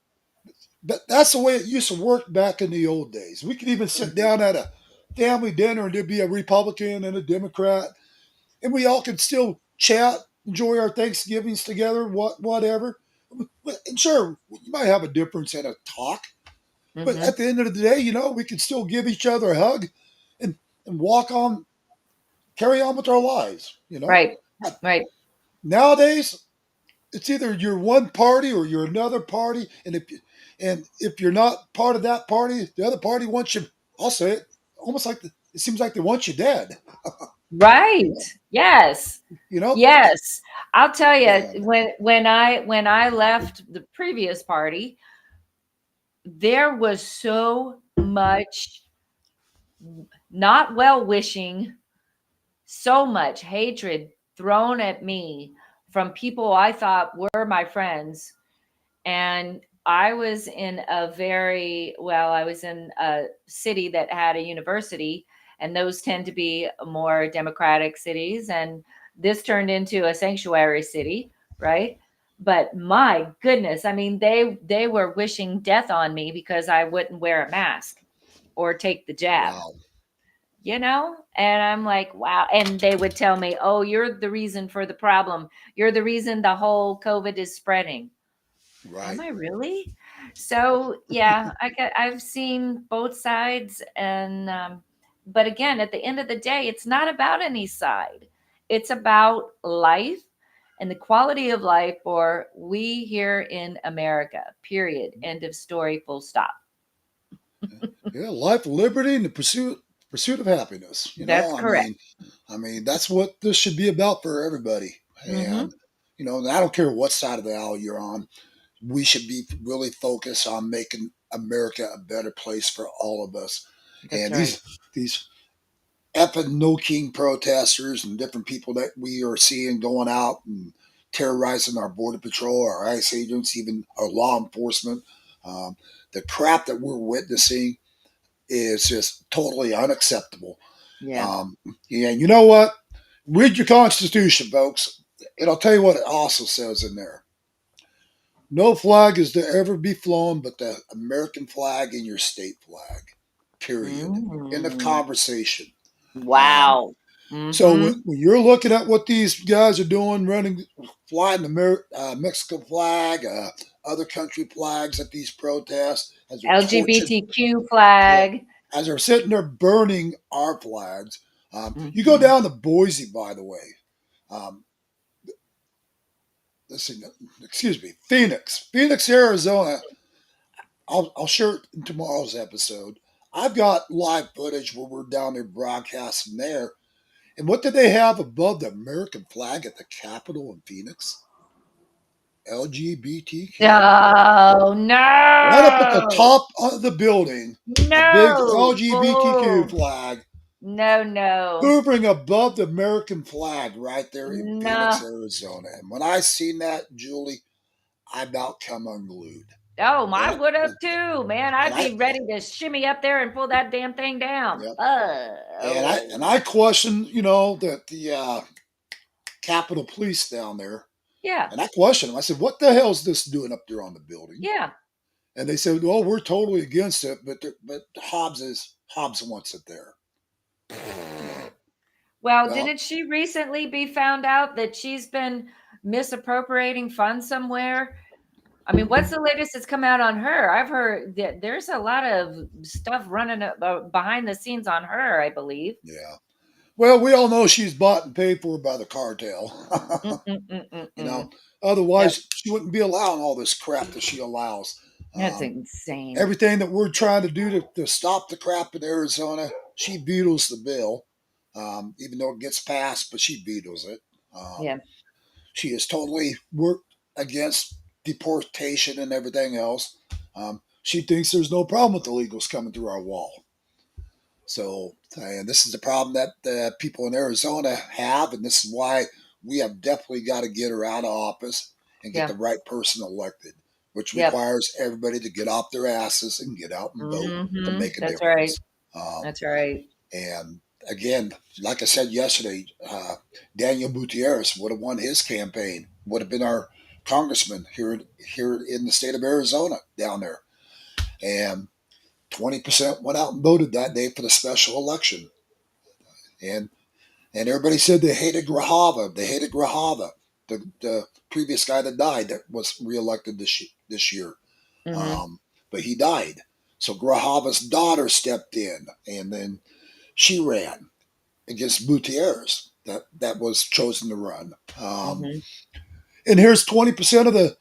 that's the way it used to work back in the old days. We could even sit down at a family dinner and there'd be a Republican and a Democrat, and we all could still chat, enjoy our Thanksgivings together, whatever. And sure, you might have a difference in a talk, but Hmm. at the end of the day, you know, we could still give each other a hug and walk on, carry on with our lives. You know, Right. Right. nowadays it's either you're one party or you're another party, and if you're not part of that party, the other party wants you. I'll say it, almost like it seems like they want you dead. Right. Yes. You know, Yes. I'll tell you, and when I left the previous party, there was so much not well wishing, so much hatred thrown at me from people I thought were my friends. And I was in I was in a city that had a university, and those tend to be more democratic cities. And this turned into a sanctuary city, right? But my goodness, I mean, they were wishing death on me because I wouldn't wear a mask or take the jab, wow, and I'm like, wow. And they would tell me, oh, you're the reason for the problem. You're the reason the whole COVID is spreading. Am right, I really? So yeah, I've seen both sides, and but again, at the end of the day, it's not about any side. It's about life and the quality of life for we here in America. Period. End of story. Full stop. yeah, life, liberty, and the pursuit pursuit of happiness. That's correct. I mean, that's what this should be about for everybody. Hmm. And I don't care what side of the aisle you're on. We should be really focused on making America a better place for all of us. That's And right. these effing no king protesters and different people that we are seeing going out and terrorizing our border patrol, our ICE agents, even our law enforcement. Um, the crap that we're witnessing is just totally unacceptable. Yeah. Um, yeah, you know what? Read your Constitution, folks. And I'll tell you what it also says in there. No flag is to ever be flown but the American flag and your state flag. Period. End of Mm. conversation. Um, Wow. so Hmm. when you're looking at what these guys are doing, flying the Mexican flag, other country flags at these protests, as they're torching, LGBTQ yeah, flag. as they're sitting there burning our flags. You go Hmm. down to Boise, by the way. Um, let's see, excuse me, Phoenix, Arizona. I'll share it in tomorrow's episode. I've got live footage where we're down there broadcasting there. And what did they have above the American flag at the Capitol in Phoenix? LGBTQ. Oh Right up at the no. top of the building, a big No. LGBTQ Oh flag no, no. hovering above the American flag right there in Phoenix, No. Arizona. And when I seen that, Julie, I about come unglued. Oh, And I would have too, man. and I'd I be ready to shimmy up there and pull that damn thing down. yep. And Oh. I question, that the Capitol Police down there, Yeah. and I questioned them. I said, "What the hell is this doing up there on the building?" Yeah. And they said, "Oh, we're totally against it, but Hobbs wants it there." Well, Well, didn't she recently be found out that she's been misappropriating funds somewhere? I mean, what's the latest that's come out on her? I've heard that there's a lot of stuff running behind the scenes on her, I believe. yeah. Well, we all know she's bought and paid for by the Mm, cartel. mm, mm, mm, you know, mm. Yep. otherwise she wouldn't be allowing all this crap that she allows. That's Um, insane. Everything that we're trying to do to stop the crap in Arizona, she vetoes the bill, even though it gets passed, but she vetoes it. Um, Yeah. she has totally worked against deportation and everything else. She thinks there's no problem with illegals coming through our wall. So, and this is the problem that the people in Arizona have, and this is why we have definitely got to get her out of office and get Yeah. the right person elected, which Yep. requires everybody to get off their asses and get out and vote to Hmm. make a That's right. difference. Um, That's right. and again, like I said yesterday, Daniel Gutierrez would have won his campaign, would have been our congressman here in the state of Arizona down there, and 20% went out and voted that day for the special election, and everybody said they hated Grajava. They hated Grajava, the previous guy that died that was reelected this year, Hmm. um, but he died. So Grajava's daughter stepped in, and then she ran against Gutierrez that was chosen to run. Hmm. And here's 20% of the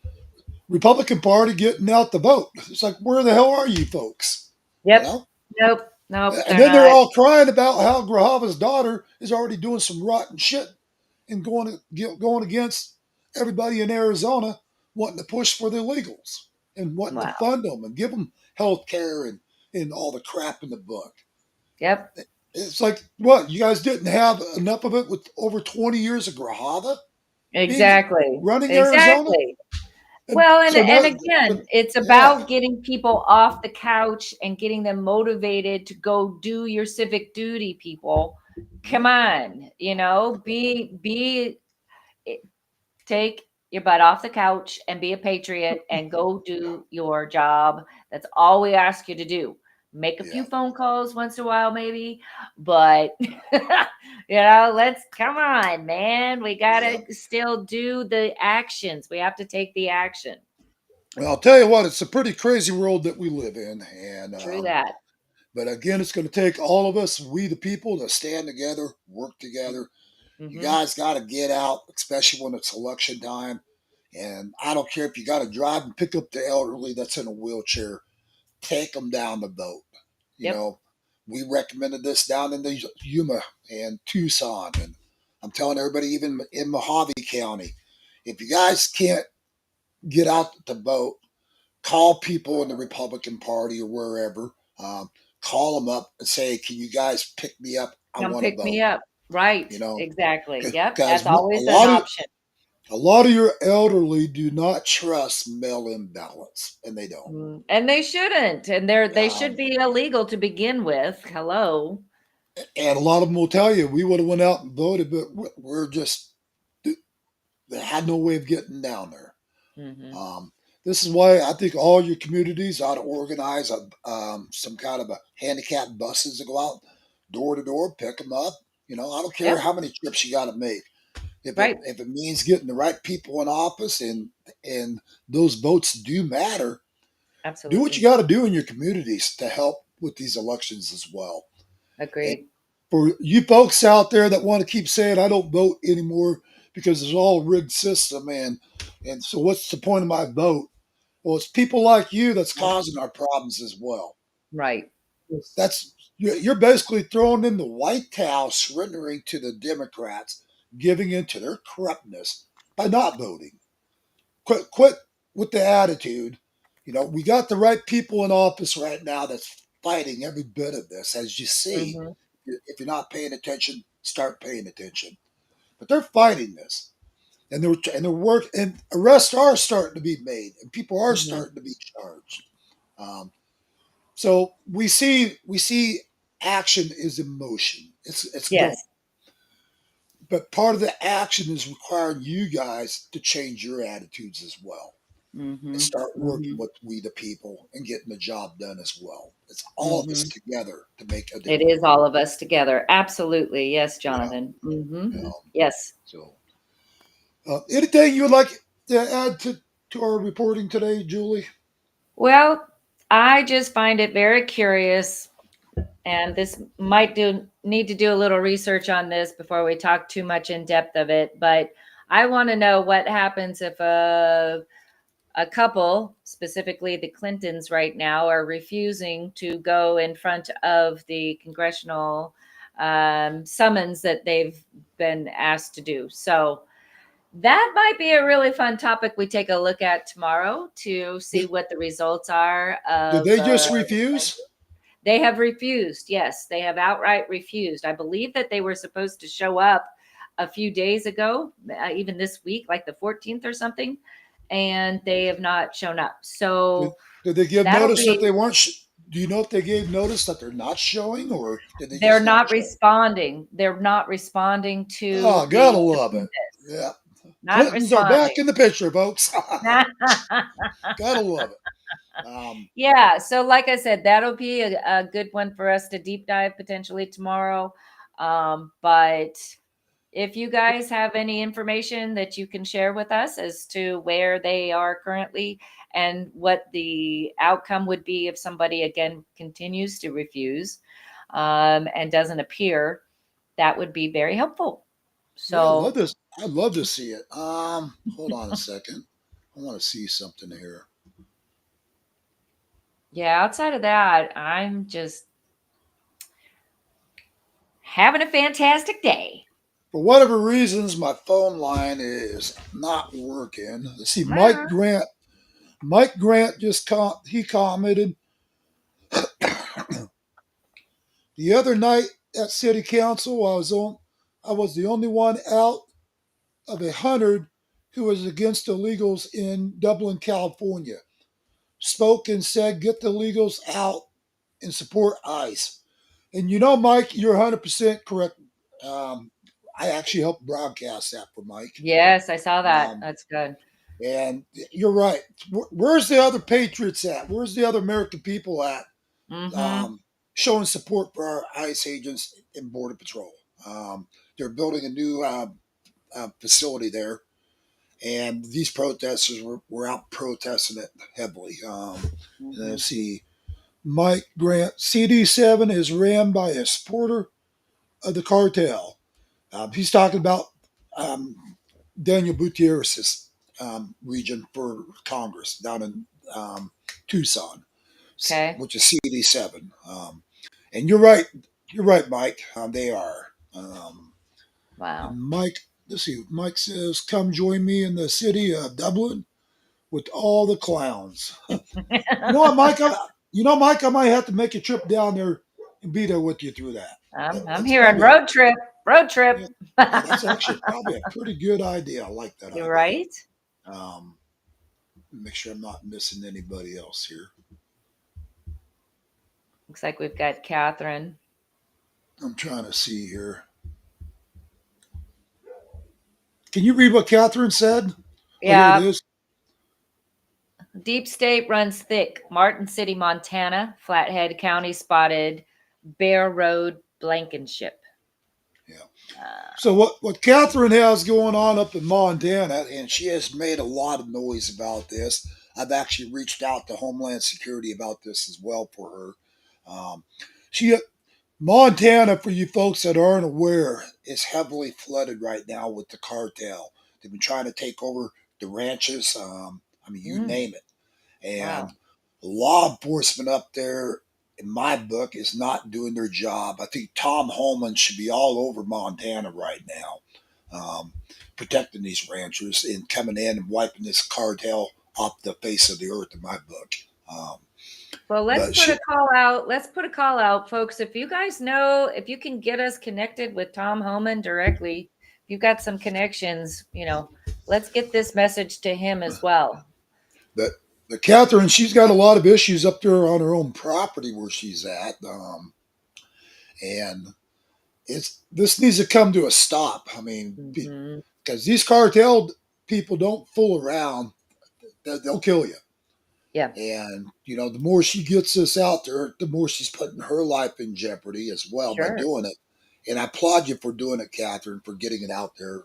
Republican Party getting out the vote. It's like, where the hell are you folks? You Yep. know? Nope. Nope. And They're then they're not. all crying about how Grajava's daughter is already doing some rotten shit and going against everybody in Arizona wanting to push for the illegals and wanting to Wow. fund them and give them health care and all the crap in the book. Yep. It's like, what? You guys didn't have enough of it with over 20 years of Grajava being Exactly. running Arizona? Exactly. And Well, so and now, again, it's yeah, about getting people off the couch and getting them motivated to go do your civic duty, people. Come yep, on, be take your butt off the couch and be a patriot and go do your job. That's all we ask you to do. Make a few yeah. phone calls once in a while, maybe, but let's come on, man. We got Yeah. to still do the actions. We have to take the action. Well, I'll tell you what, it's a pretty crazy world that we live in, and True that. but again, it's going to take all of us, we the people, to stand together, work together. You Mm-hmm. guys got to get out, especially when it's election time. And I don't care if you got to drive and pick up the elderly that's in a wheelchair, take them down the vote. You Yep. know, we recommended this down in the Yuma and Tucson, and I'm telling everybody, even in Mojave County, if you guys can't get out to vote, call people in the Republican Party or wherever. Call them up and say, "Can you guys pick me up? I Come want to pick me vote." up. Right. You know, Exactly. Yep. guys, That's always an lot of option. a lot of your elderly do not trust mail-in ballots, and they don't. And they shouldn't. And they should Um, be illegal to begin with. Hello. and a lot of them will tell you, we would have went out and voted, but we're just they had no way of getting down there. Hmm. This is why I think all your communities ought to organize some kind of a handicapped buses to go out door to door, pick them up. I don't care Yep. how many trips you got to make. Right. If it means getting the right people in office and those votes do matter, do what you Absolutely. got to do in your communities to help with these elections as well. And Agreed. for you folks out there that want to keep saying I don't vote anymore because it's all a rigged system, and so what's the point of my vote? Well, it's people like you that's causing our problems as well. Right. That's you're basically throwing in the white towel, surrendering to the Democrats, giving in to their corruptness by not voting. Quit with the attitude. We got the right people in office right now that's fighting every bit of this. As you see, Hmm. if you're not paying attention, start paying attention. But they're fighting this, and they're work and arrests are starting to be made, and people are Hmm. starting to be charged. Um, so we see action is emotion. It's going, Yes. but part of the action is requiring you guys to change your attitudes as well and Hmm. start working Hmm. with we the people and getting the job done as well. It's all of us Hmm. together to make a It difference. is all of us together. Absolutely. Yes, Yeah. Jonathan. Hmm. Yeah. Yes. So, anything you would like to add to our reporting today, Julie? Well, I just find it very curious, and this might do need to do a little research on this before we talk too much in depth of it. But I want to know what happens if a couple, specifically the Clintons right now, are refusing to go in front of the congressional summons that they've been asked to do. So that might be a really fun topic we take a look at tomorrow to see Did, what the results are did of. they just refuse? They have refused. Yes, they have outright refused. I believe that they were supposed to show up a few days ago, even this week, like the 14th or something, and they have not shown up. Did, So did they give that'll notice that be, they weren't? Do you know if they gave notice that they're not showing, or did they they're just not not show? responding. They're not responding to Oh, gotta the love it. subpoenas. Yeah, Not Clintons are back responding. in the picture, folks. Gotta love it. Yeah. So, like I said, that'll be a good one for us to deep dive potentially tomorrow. But if you guys have any information that you can share with us as to where they are currently and what the outcome would be if somebody again continues to refuse and doesn't appear, that would be very helpful. Yeah, I love So, this. I'd love to see it. Hold on a second. I want to see something here. yeah, outside of that, I'm just having a fantastic day. For whatever reasons, my phone line is not working. Let's see. Uh, Mike Grant. Mike Grant he commented the other night at City Council. I was the only one out of 100 who was against illegals in Dublin, California. Spoke and said, "Get the illegals out and support ICE." And Mike, you're 100% correct. Um, I actually helped broadcast that for Mike. yes, I saw that. Um, That's good. and you're right. Where's the other patriots at? Where's the other American people at? Mm-hmm. Showing support for our ICE agents and Border Patrol. They're building a new facility there, and these protesters were out protesting it heavily. And Mm-hmm. let's see, Mike Grant, CD7 is ran by a supporter of the cartel. He's talking about Daniel Gutierrez's region for Congress down in Tucson, Okay. which is CD7. And you're right. You're right, Mike. They are. Wow. And Mike, let's see. Mike says, "Come join me in the city of Dublin with all the clowns." You know what, Mike? Mike, I might have to make a trip down there and be there with you through that. I'm That's hearing probably a, road trip, road trip. yeah, yeah, that's actually probably a pretty good idea. I like that You're idea. right. Um, make sure I'm not missing anybody else here. Looks like we've got Catherine. I'm trying to see here. Can you read what Catherine said? Oh, here it Yeah. is. Deep state runs thick. Martin City, Montana. Flathead County spotted Bear Road Blankenship. Yeah. Uh, So what Catherine has going on up in Montana, and she has made a lot of noise about this. I've actually reached out to Homeland Security about this as well for her. She Montana, for you folks that aren't aware, is heavily flooded right now with the cartel. They've been trying to take over the ranches. I mean, you mm, name it. And wow. law enforcement up there, in my book, is not doing their job. I think Tom Holman should be all over Montana right now, protecting these ranchers and coming in and wiping this cartel off the face of the earth, in my book. Um, Well, let's but put a she, call out. Let's put a call out, folks. If you guys know, if you can get us connected with Tom Homan directly, if you've got some connections, let's get this message to him as well. but but Catherine, she's got a lot of issues up there on her own property where she's at, and this needs to come to a stop. I mean, Hmm. because these cartel people don't fool around; they'll kill you. Yeah, And the more she gets this out there, the more she's putting her life in jeopardy as well by sure. doing it. And I applaud you for doing it, Catherine, for getting it out there,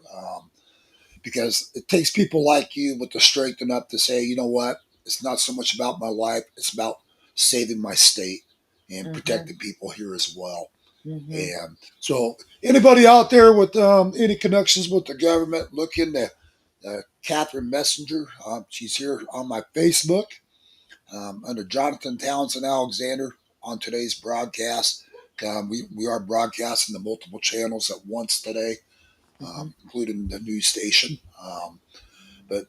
because it takes people like you with the strength enough to say, you know what, it's not so much about my life; it's about saving my state and Hmm. protecting people here as well. Hmm. And so, anybody out there with any connections with the government, look into Catherine Messenger. She's here on my Facebook under Jonathan Townsend Alexander on today's broadcast. We are broadcasting the multiple channels at once today, Hmm. including the news station. But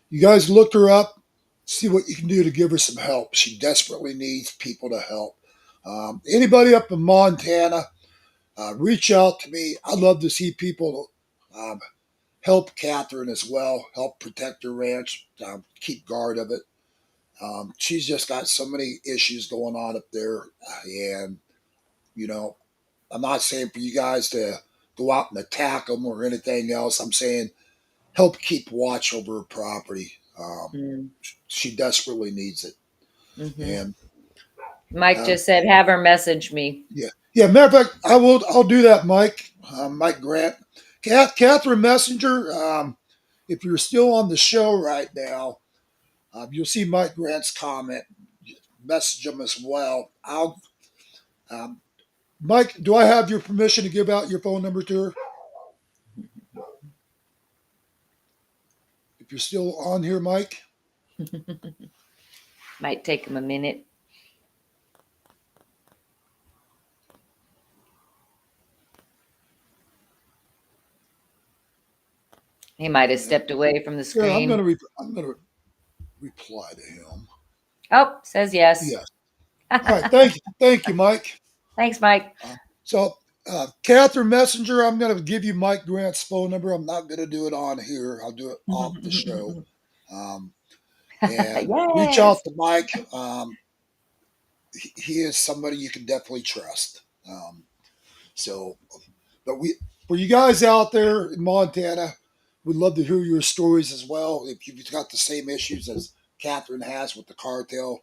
you guys look her up, see what you can do to give her some help. She desperately needs people to help. Anybody up in Montana, reach out to me. I'd love to see people help Catherine as well, help protect her ranch, keep guard of it. She's just got so many issues going on up there, and you know, I'm not saying for you guys to go out and attack them or anything else. I'm saying help keep watch over her property. She desperately needs it, Hmm. and Mike uh, just said, have her message me. yeah, yeah. Matter of fact, I will. I'll do that, Mike. Mike Grant, Catherine Messenger. If you're still on the show right now, you'll see Mike Grant's comment. Message him as well. I'll um, Mike, do I have your permission to give out your phone number to her? If you're still on here, Mike. Might take him a minute. He might have stepped away from the Yeah, screen. I'm gonna reply to him. Oh, says yes. Yes. All right. Thank you, Mike. Thanks, Mike. So, Catherine Messenger, I'm gonna give you Mike Grant's phone number. I'm not gonna do it on here. I'll do it off the show. Um, and reach out Yes. to Mike. He is somebody you can definitely trust. So, but for you guys out there in Montana, we'd love to hear your stories as well. If you've got the same issues as Catherine has with the cartel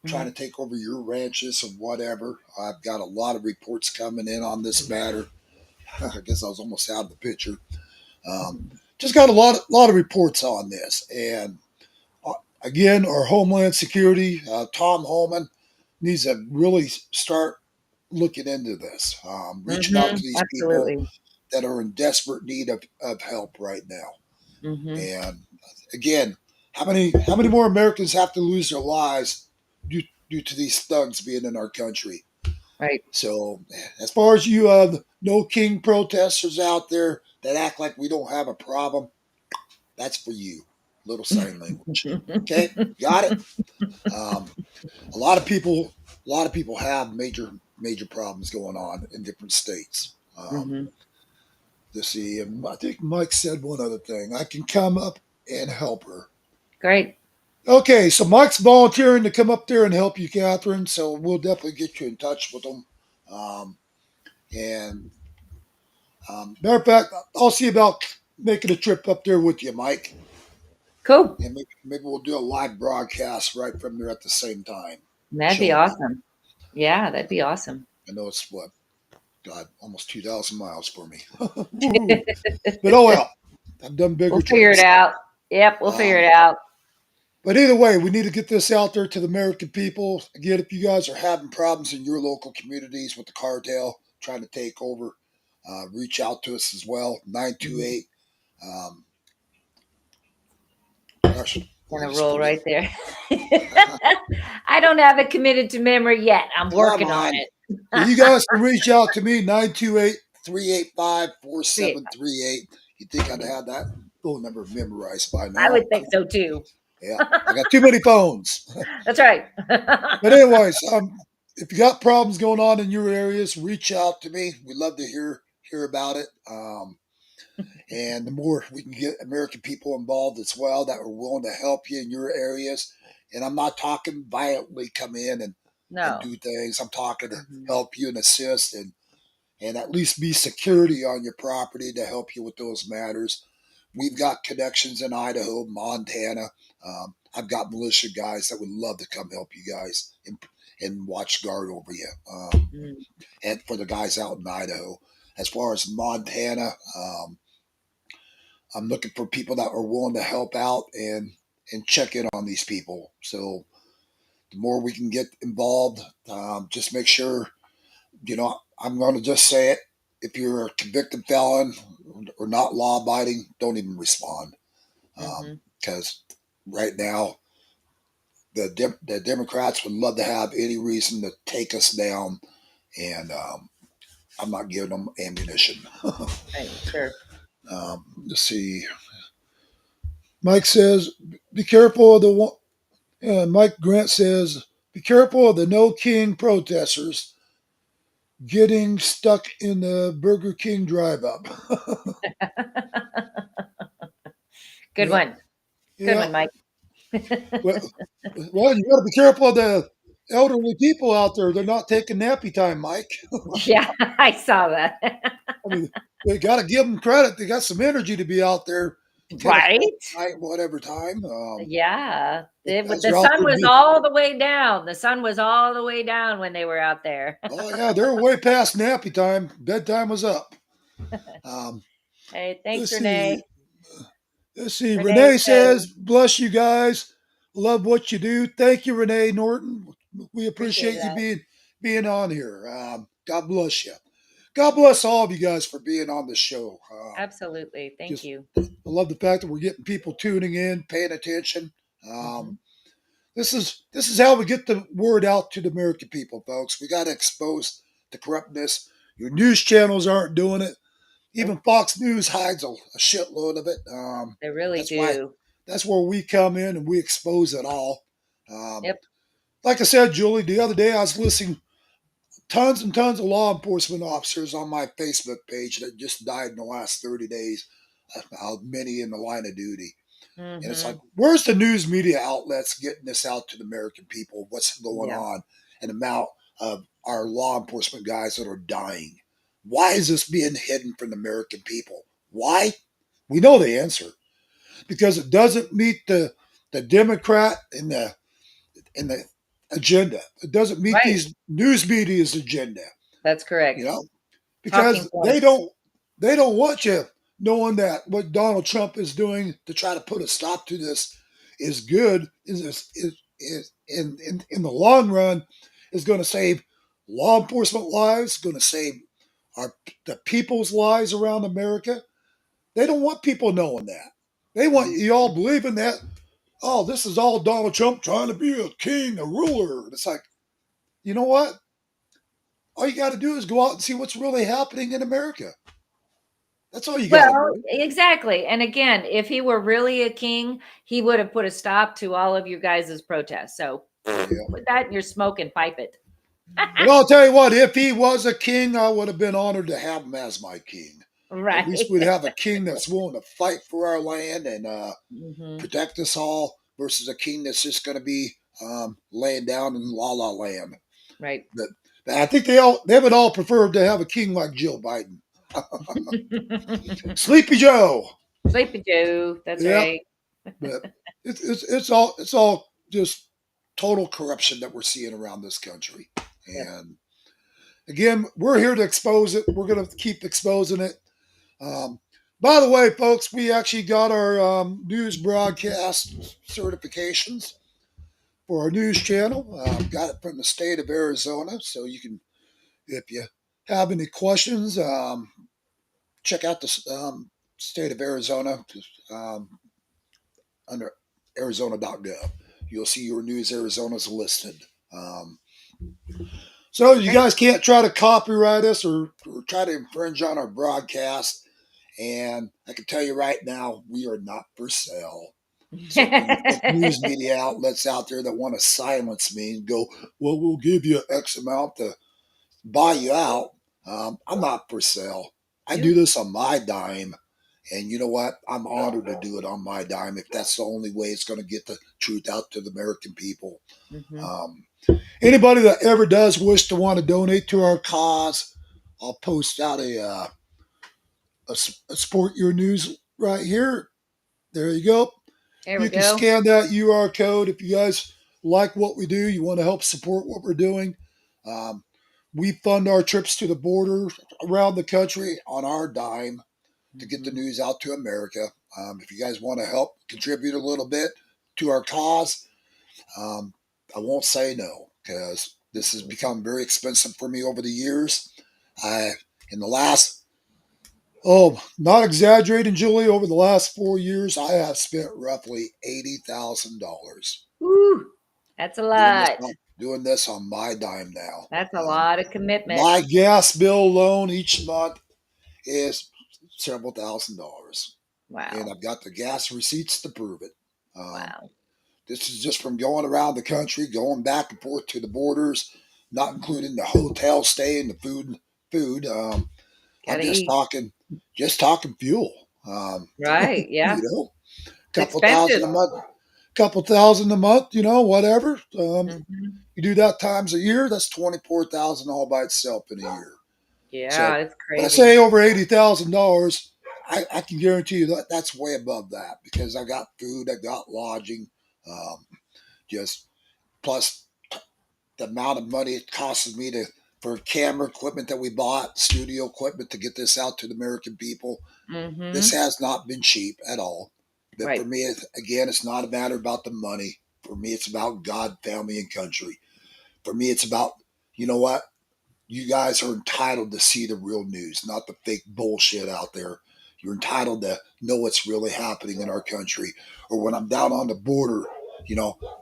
trying to Mhm. take over your ranches or whatever, I've got a lot of reports coming in on this matter. I guess I was almost out of the picture. Um, just got a lot of reports on this, and uh, again, our Homeland Security, Tom Holman, needs to really start looking into this, reaching out to these people Absolutely. that are in desperate need of help right now. Hmm. And again, how many more Americans have to lose their lives due to these thugs being in our country? Right. So, as far as you no king protesters out there that act like we don't have a problem, that's for you. Little sign language. Okay, got it. Um, a lot of people, have major problems going on in different states. Hmm. Let's see. I think Mike said one other thing. I can come up and help her. Great. Okay, so Mike's volunteering to come up there and help you, Catherine. So we'll definitely get you in touch with him. And matter of fact, I'll see about making a trip up there with you, Mike, Cool. and maybe we'll do a live broadcast right from there at the same time, That'd be showing you. awesome. Yeah, that'd be awesome. I know it's what, God, almost 2,000 miles for me. But oh well, I've done bigger We'll figure it trips. out. Yep, we'll figure Um, it out. but either way, we need to get this out there to the American people. Again, if you guys are having problems in your local communities with the cartel trying to take over, reach out to us as well. 928. Um, gosh, I Gonna just roll forget. right there. I don't have it committed to memory yet. I'm Come working on on. it. Well, you guys can reach out to me, 928 385 Sweet. 4738. You'd think I'd have that phone number memorized by I now. would think so too. Yeah, I got too many phones. That's right. But anyways, if you got problems going on in your areas, reach out to me. We'd love to hear about it. And the more we can get American people involved as well that are willing to help you in your areas. And I'm not talking violently come in and No. do things. I'm talking to Mhm. help you and assist and at least be security on your property to help you with those matters. We've got connections in Idaho, Montana. I've got militia guys that would love to come help you guys and watch guard over you. Mm. And for the guys out in Idaho, as far as Montana, I'm looking for people that are willing to help out and check in on these people. So the more we can get involved, just make sure, I'm going to just say it. If you're a convicted felon or not law abiding, don't even respond. Mhm. Because right now, the Democrats would love to have any reason to take us down, and I'm not giving them ammunition. Right. Sure. Let's see. Mike says, be careful of the one. Mike Grant says, be careful of the no king protesters getting stuck in the Burger King drive up. Good Yep. one. Good Yeah. one, Mike. Well, you got to be careful of the elderly people out there. They're not taking nappy time, Mike. Yeah, I saw that. I mean, they got to give them credit. They got some energy to be out there 10 o'clock Right? at night, whatever time. Yeah. Guys The are out sun there. was all the way down. The sun was all the way down when they were out there. Oh, yeah, they're way past nappy time. Bedtime was up. Um, Hey, thanks, let's see. Renee. Let's see. Renee Renee says, says, bless you guys. Love what you do. Thank you, Renee Norton. We appreciate appreciate you that. being on here. God bless you. God bless all of you guys for being on the show. Absolutely. Thank Just you. I love the fact that we're getting people tuning in, paying attention. Hmm. This is how we get the word out to the American people, folks. We got to expose the corruptness. Your news channels aren't doing it. Even Nope, Fox News hides a shitload of it. they really That's why. do. That's where we come in and we expose it all. Um, Yep. like I said, Julie, the other day I was listening tons and tons of law enforcement officers on my Facebook page that just died in the last 30 days. Many in the line of duty. And it's like, Hmm. where's the news media outlets getting this out to the American people? What's going Yeah. on? And the amount of our law enforcement guys that are dying. Why is this being hidden from the American people? Why? We know the answer. Because it doesn't meet the Democrat and the agenda. It doesn't meet Right. these news media's agenda. That's You correct. know, Talking because points. they don't want you knowing that what Donald Trump is doing to try to put a stop to this is good. Is in the long run is going to save law enforcement lives, going to save our the people's lives around America. They don't want people knowing that. They want you all believing that, oh, this is all Donald Trump trying to be a king, a ruler. It's like, you know what? all you got to do is go out and see what's really happening in America. That's all you got to Well, do. exactly. And again, if he were really a king, he would have put a stop to all of you guys' protests. So Yeah. put that in your smoke and pipe it. Well, I'll tell you what, if he was a king, I would have been honored to have him as my king. At least Right. we'd have a king that's willing to fight for our land and Hmm. protect us all versus a king that's just going to be laying down in la la land. Right. But I think they would all prefer to have a king like Joe Biden. Sleepy Joe. Sleepy Joe. That's Yep. right. But it's all just total corruption that we're seeing around this country. Yep. And again, we're here to expose it. We're going to keep exposing it. Um, by the way, folks, we actually got our news broadcast certifications for our news channel. Got it from the state of Arizona, so you can, if you have any questions, check out the state of Arizona um, under Arizona.gov. You'll see your news Arizona's listed. Um, so you guys can't try to copyright us or try to infringe on our broadcast. And I can tell you right now, we are not for sale. So for you fake news media outlets out there that want to silence me and go, well, we'll give you X amount to buy you out. I'm not for sale. I do this on my dime. And you know what? I'm honored to do it on my dime if that's the only way it's going to get the truth out to the American people. Hmm. Um, Anybody that ever does wish to want to donate to our cause, I'll post out a support your news right here. There you go. There we You can go. scan that UR code if you guys like what we do. You want to help support what we're doing. Um, we fund our trips to the border around the country on our dime to get the Mhm. news out to America. If you guys want to help contribute a little bit to our cause, um, I won't say no because this has become very expensive for me over the years. I in the last not exaggerating, Julie, over the last 4 years, I have spent roughly $80,000 Woo, that's a lot. doing this on my dime now. That's a lot of commitment. My gas bill alone each month is several $1,000s, and Wow. I've got the gas receipts to prove it. Um, Wow. this is just from going around the country, going back and forth to the borders, not Mhm. including the hotel stay and the food. Food. I'm Gotta eat. just talking fuel. Right. Yeah. It's Couple thousand expensive. a month, couple thousand a month, whatever. Hmm. You do that times a year, that's 24,000 all by itself in a year. Yeah, So it's when I crazy. say over $80,000, I can guarantee you that that's way above that because I got food, I got lodging, um, just plus the amount of money it costs me to for camera equipment that we bought, studio equipment to get this out to the American people. This Hmm. has not been cheap at all. But for Right. me, again, it's not a matter about the money. For me, it's about God, family, and country. For me, it's about, you know what? You guys are entitled to see the real news, not the fake bullshit out there. You're entitled to know what's really happening in our country. Or when I'm down on the border,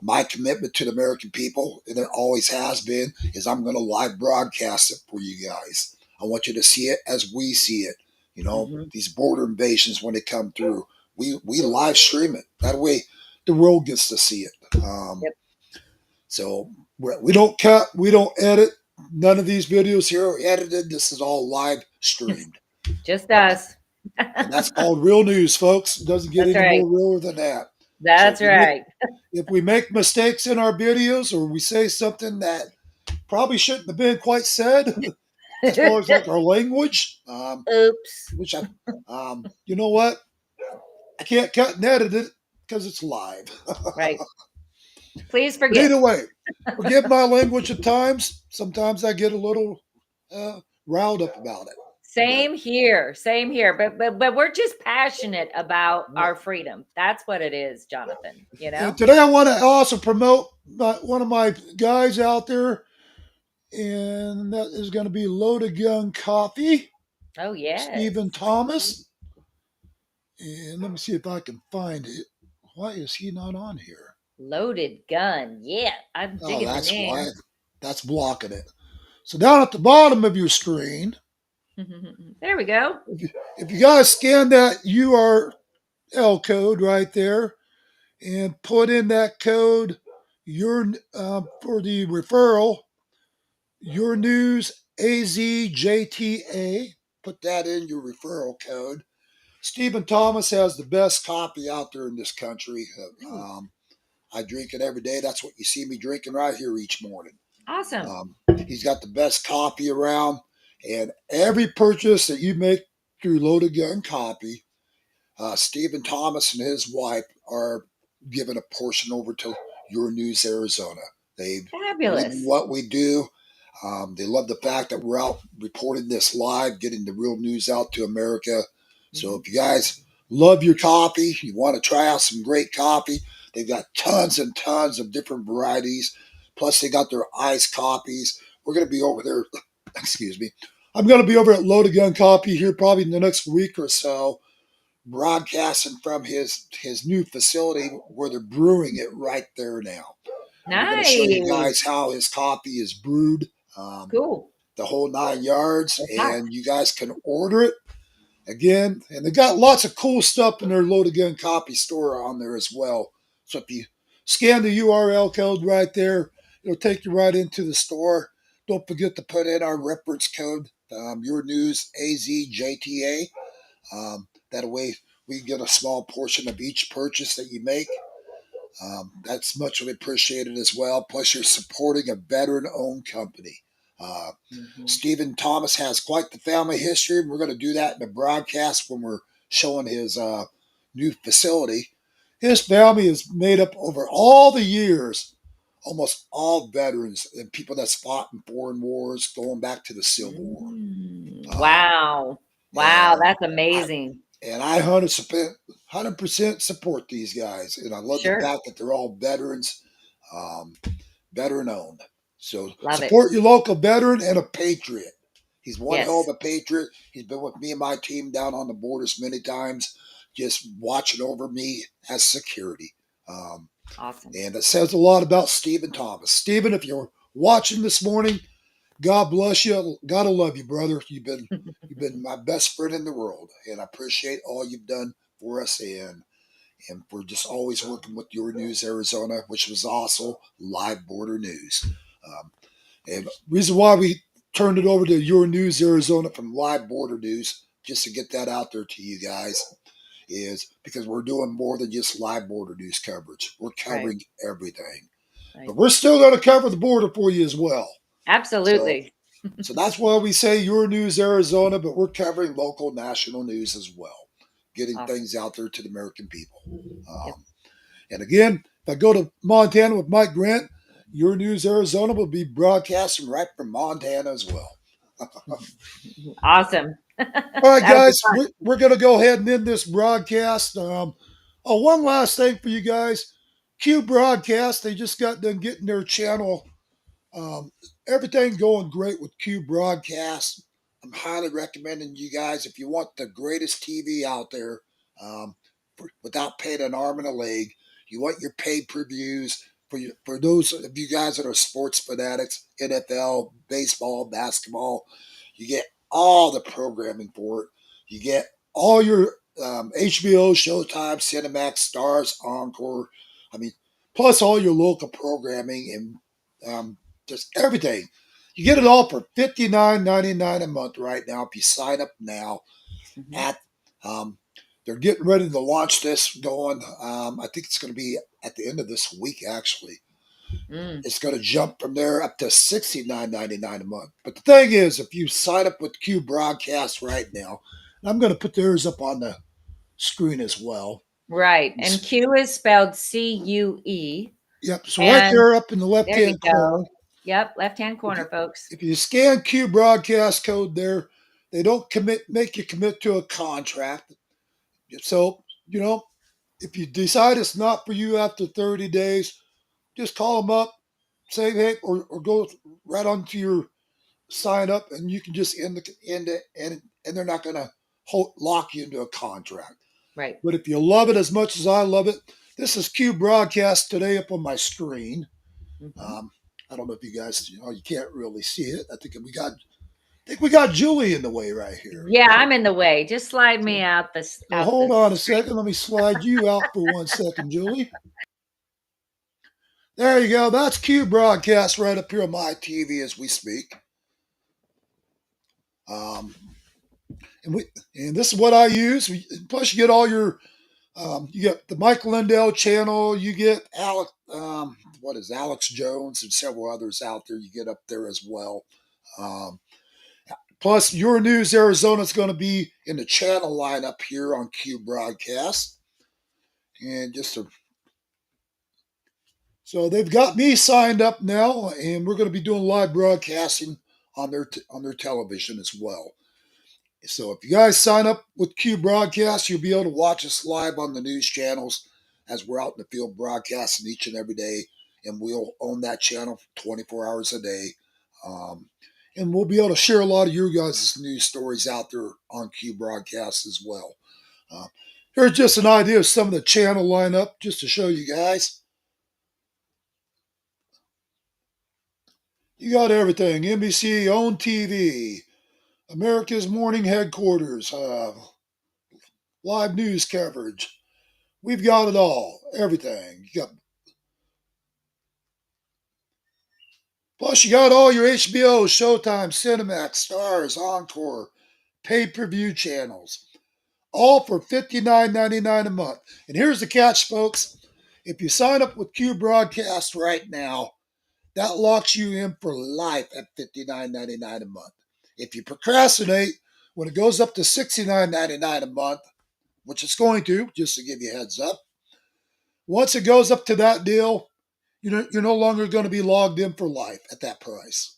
my commitment to the American people, and it always has been, is I'm going to live broadcast it for you guys. I want you to see it as we see it. Hmm. These border invasions when they come through, we live stream it. That way, the world gets to see it. Yep. So we don't cut, we don't edit. None of these videos here are edited. This is all live streamed. Just Um, us. and that's called real news, folks. It doesn't get That's any right. more realer than that. So That's right. if we make mistakes in our videos or we say something that probably shouldn't have been quite said, as far as like our language, Oops. which you know what? I can't cut and edit it because it's live. Right. Please But forgive. either way, forgive my language at times. Sometimes I get a little riled up about it. But Same here. Same here. But we're just passionate about our freedom. That's what it is, Jonathan. You and know? today I want to also promote one of my guys out there, and that is going to be Loaded Gun Coffee, Oh yes. Stephen Thomas. And let me see if I can find it. Why is he not on here? Loaded gun. Yeah. I'm Oh, digging the that's why. name. That's blocking it. So down at the bottom of your screen, There we go. if you guys scan that URL code right there and put in that code, your for the referral, your news AZJTA, put that in your referral code. Stephen Thomas has the best coffee out there in this country. I drink it every day. That's what you see me drinking right here each morning. Awesome. He's got the best coffee around, and every purchase that you make through Loaded Gun Coffee, Stephen Thomas and his wife are giving a portion over to Your News Arizona. They believe in Fabulous. what we do. They love the fact that we're out reporting this live, getting the real news out to America. So if you guys love your coffee, you want to try out some great coffee, they've got tons and tons of different varieties. Plus, they got their iced coffees. We're going to be over there. Excuse me. I'm going to be over at Loaded Gun Coffee here probably in the next week or so, broadcasting from his new facility where they're brewing it right there now. We're going to show you Nice. guys how his coffee is brewed, Cool. the whole 9 yards, That's hot. and you guys can order it again. And they got lots of cool stuff in their Loaded Gun Coffee store on there as well. So if you scan the URL code right there, it'll take you right into the store. Don't forget to put in our reference code, Your News AZJTA. That way we get a small portion of each purchase that you make. That's much appreciated as well. Plus, you're supporting a veteran-owned company. Stephen Thomas has quite the family history. We're going to do that in the broadcast when we're showing his new facility. His family is made up over all the years, almost all veterans and people that's fought in foreign wars, going back to the Civil War. Wow. Wow, And that's amazing. I 100% support these guys. And I love the Sure. fact that they're all veterans, veteran owned. So Love it. support your local veteran and a patriot. He's one Yes. hell of a patriot. He's been with me and my team down on the borders many times, just watching over me as security. Awesome. And it says a lot about Stephen Thomas. Stephen, if you're watching this morning, God bless you. God will love you, brother. You've been my best friend in the world, and I appreciate all you've done for us and for just always working with Your News Arizona, which was also live border news. And reason why we turned it over to Your News Arizona from live border news, just to get that out there to you guys, is because we're doing more than just live border news coverage. We're covering everything. Right. But we're still going to cover the border for you as well. Absolutely. So that's why we say Your News Arizona, but we're covering local national news as well, getting Awesome. things out there to the American people. And again, if I go to Montana with Mike Grant, Your News Arizona will be broadcasting right from Montana as well. Awesome. All right, That was guys, we're going to go ahead and end this broadcast. One last thing for you guys. Q Broadcast, they just got done getting their channel. Everything going great with Q Broadcast. I'm highly recommending you guys, if you want the greatest TV out there without paying an arm and a leg, you want your pay-per-views for those of you guys that are sports fanatics, NFL, baseball, basketball, you get all the programming for it. You get all your HBO, Showtime, Cinemax, Stars, Encore. I mean, plus all your local programming and just everything. You get it all for $59.99 a month right now if you sign up now. At they're getting ready to launch this going. I think it's going to be at the end of this week. Actually, it's going to jump from there up to $69.99 a month. But the thing is, if you sign up with Q Broadcast right now, and I'm going to put theirs up on the screen as well. right. And Q is spelled CUE. Yep. So right there up in the left-hand There you go. corner. Yep, left-hand corner, folks. If you scan Q Broadcast code there, they don't make you commit to a contract. So, if you decide it's not for you after 30 days, just call them up, say, hey, or go right onto your sign up, and you can just end it, and they're not going to lock you into a contract. Right. But if you love it as much as I love it, this is Q Broadcast today up on my screen. I don't know if you guys, you can't really see it. I think we got Julie in the way right here. Yeah, I'm in the way. Just slide me out this So hold on a second. Let me slide you out for 1 second, Julie. There you go. That's Q broadcast right up here on my TV as we speak. Um, and this is what I use. Plus, you get all your you get the Mike Lindell channel. You get Alex. What is Alex Jones and several others out there. You get up there as well. Um, Plus, Your News Arizona is going to be in the channel line up here on Q broadcast. And so they've got me signed up now, and we're going to be doing live broadcasting on their television as well. So if you guys sign up with Q Broadcast, you'll be able to watch us live on the news channels as we're out in the field broadcasting each and every day, and we'll own that channel 24 hours a day. Um, and we'll be able to share a lot of your guys' news stories out there on Q Broadcast as well. Uh, Here's just an idea of some of the channel lineup just to show you guys. You got everything. NBC, OWN TV, America's Morning Headquarters, live news coverage. We've got it all. Everything. Plus, you got all your HBO, Showtime, Cinemax, Stars, Encore, pay-per-view channels. All for $59.99 a month. And here's the catch, folks. If you sign up with Q Broadcast right now, that locks you in for life at $59.99 a month. If you procrastinate, when it goes up to $69.99 a month, which it's going to, just to give you a heads up, once it goes up to that deal, you're no longer going to be logged in for life at that price.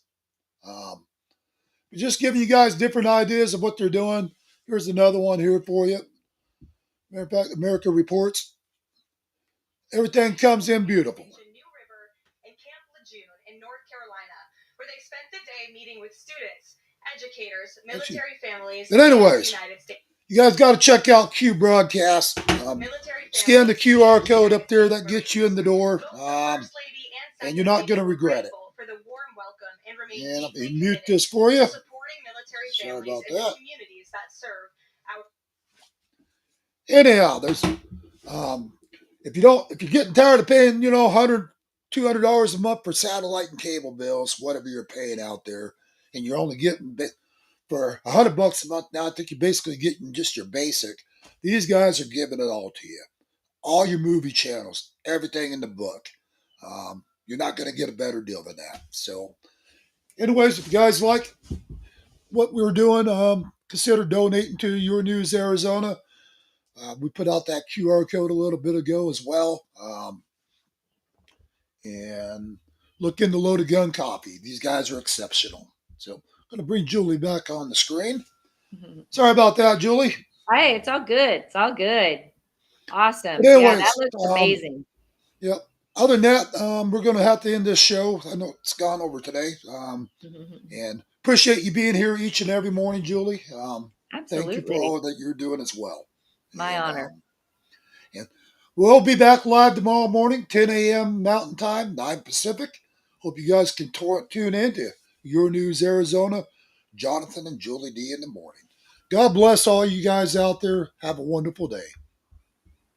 Just giving you guys different ideas of what they're doing. Here's another one here for you. Matter of fact, America Reports. Everything comes in beautiful. New River and Camp Lejeune in North Carolina, where they spent the day meeting with students, educators, military families, But anyways, and the United States. You guys got to check out Q Broadcast. Scan the QR code up there that gets you in the door, and you're not going to regret it. And let me mute this for you. Sorry about that. Anyhow, there's if you're getting tired of paying, $100, $200 a month for satellite and cable bills, whatever you're paying out there, and you're only getting for $100 a month now, I think you're basically getting just your basic. These guys are giving it all to you. All your movie channels, everything in the book. You're not going to get a better deal than that. So, anyways, if you guys like what we're doing, consider donating to Your News Arizona. We put out that QR code a little bit ago as well. And look into Loaded Gun Coffee. These guys are exceptional. So I'm going to bring Julie back on the screen. Sorry about that, Julie. Hey, it's all good. It's all good. Awesome. But anyways, yeah, that looks amazing. Yep. Other than that, we're going to have to end this show. I know it's gone over today. And appreciate you being here each and every morning, Julie. Absolutely. Thank you for all that you're doing as well. My honor. And we'll be back live tomorrow morning, 10 a.m. Mountain Time, 9 Pacific. Hope you guys can tune in to Your News Arizona, Jonathan and Julie D in the morning. God bless all you guys out there. Have a wonderful day.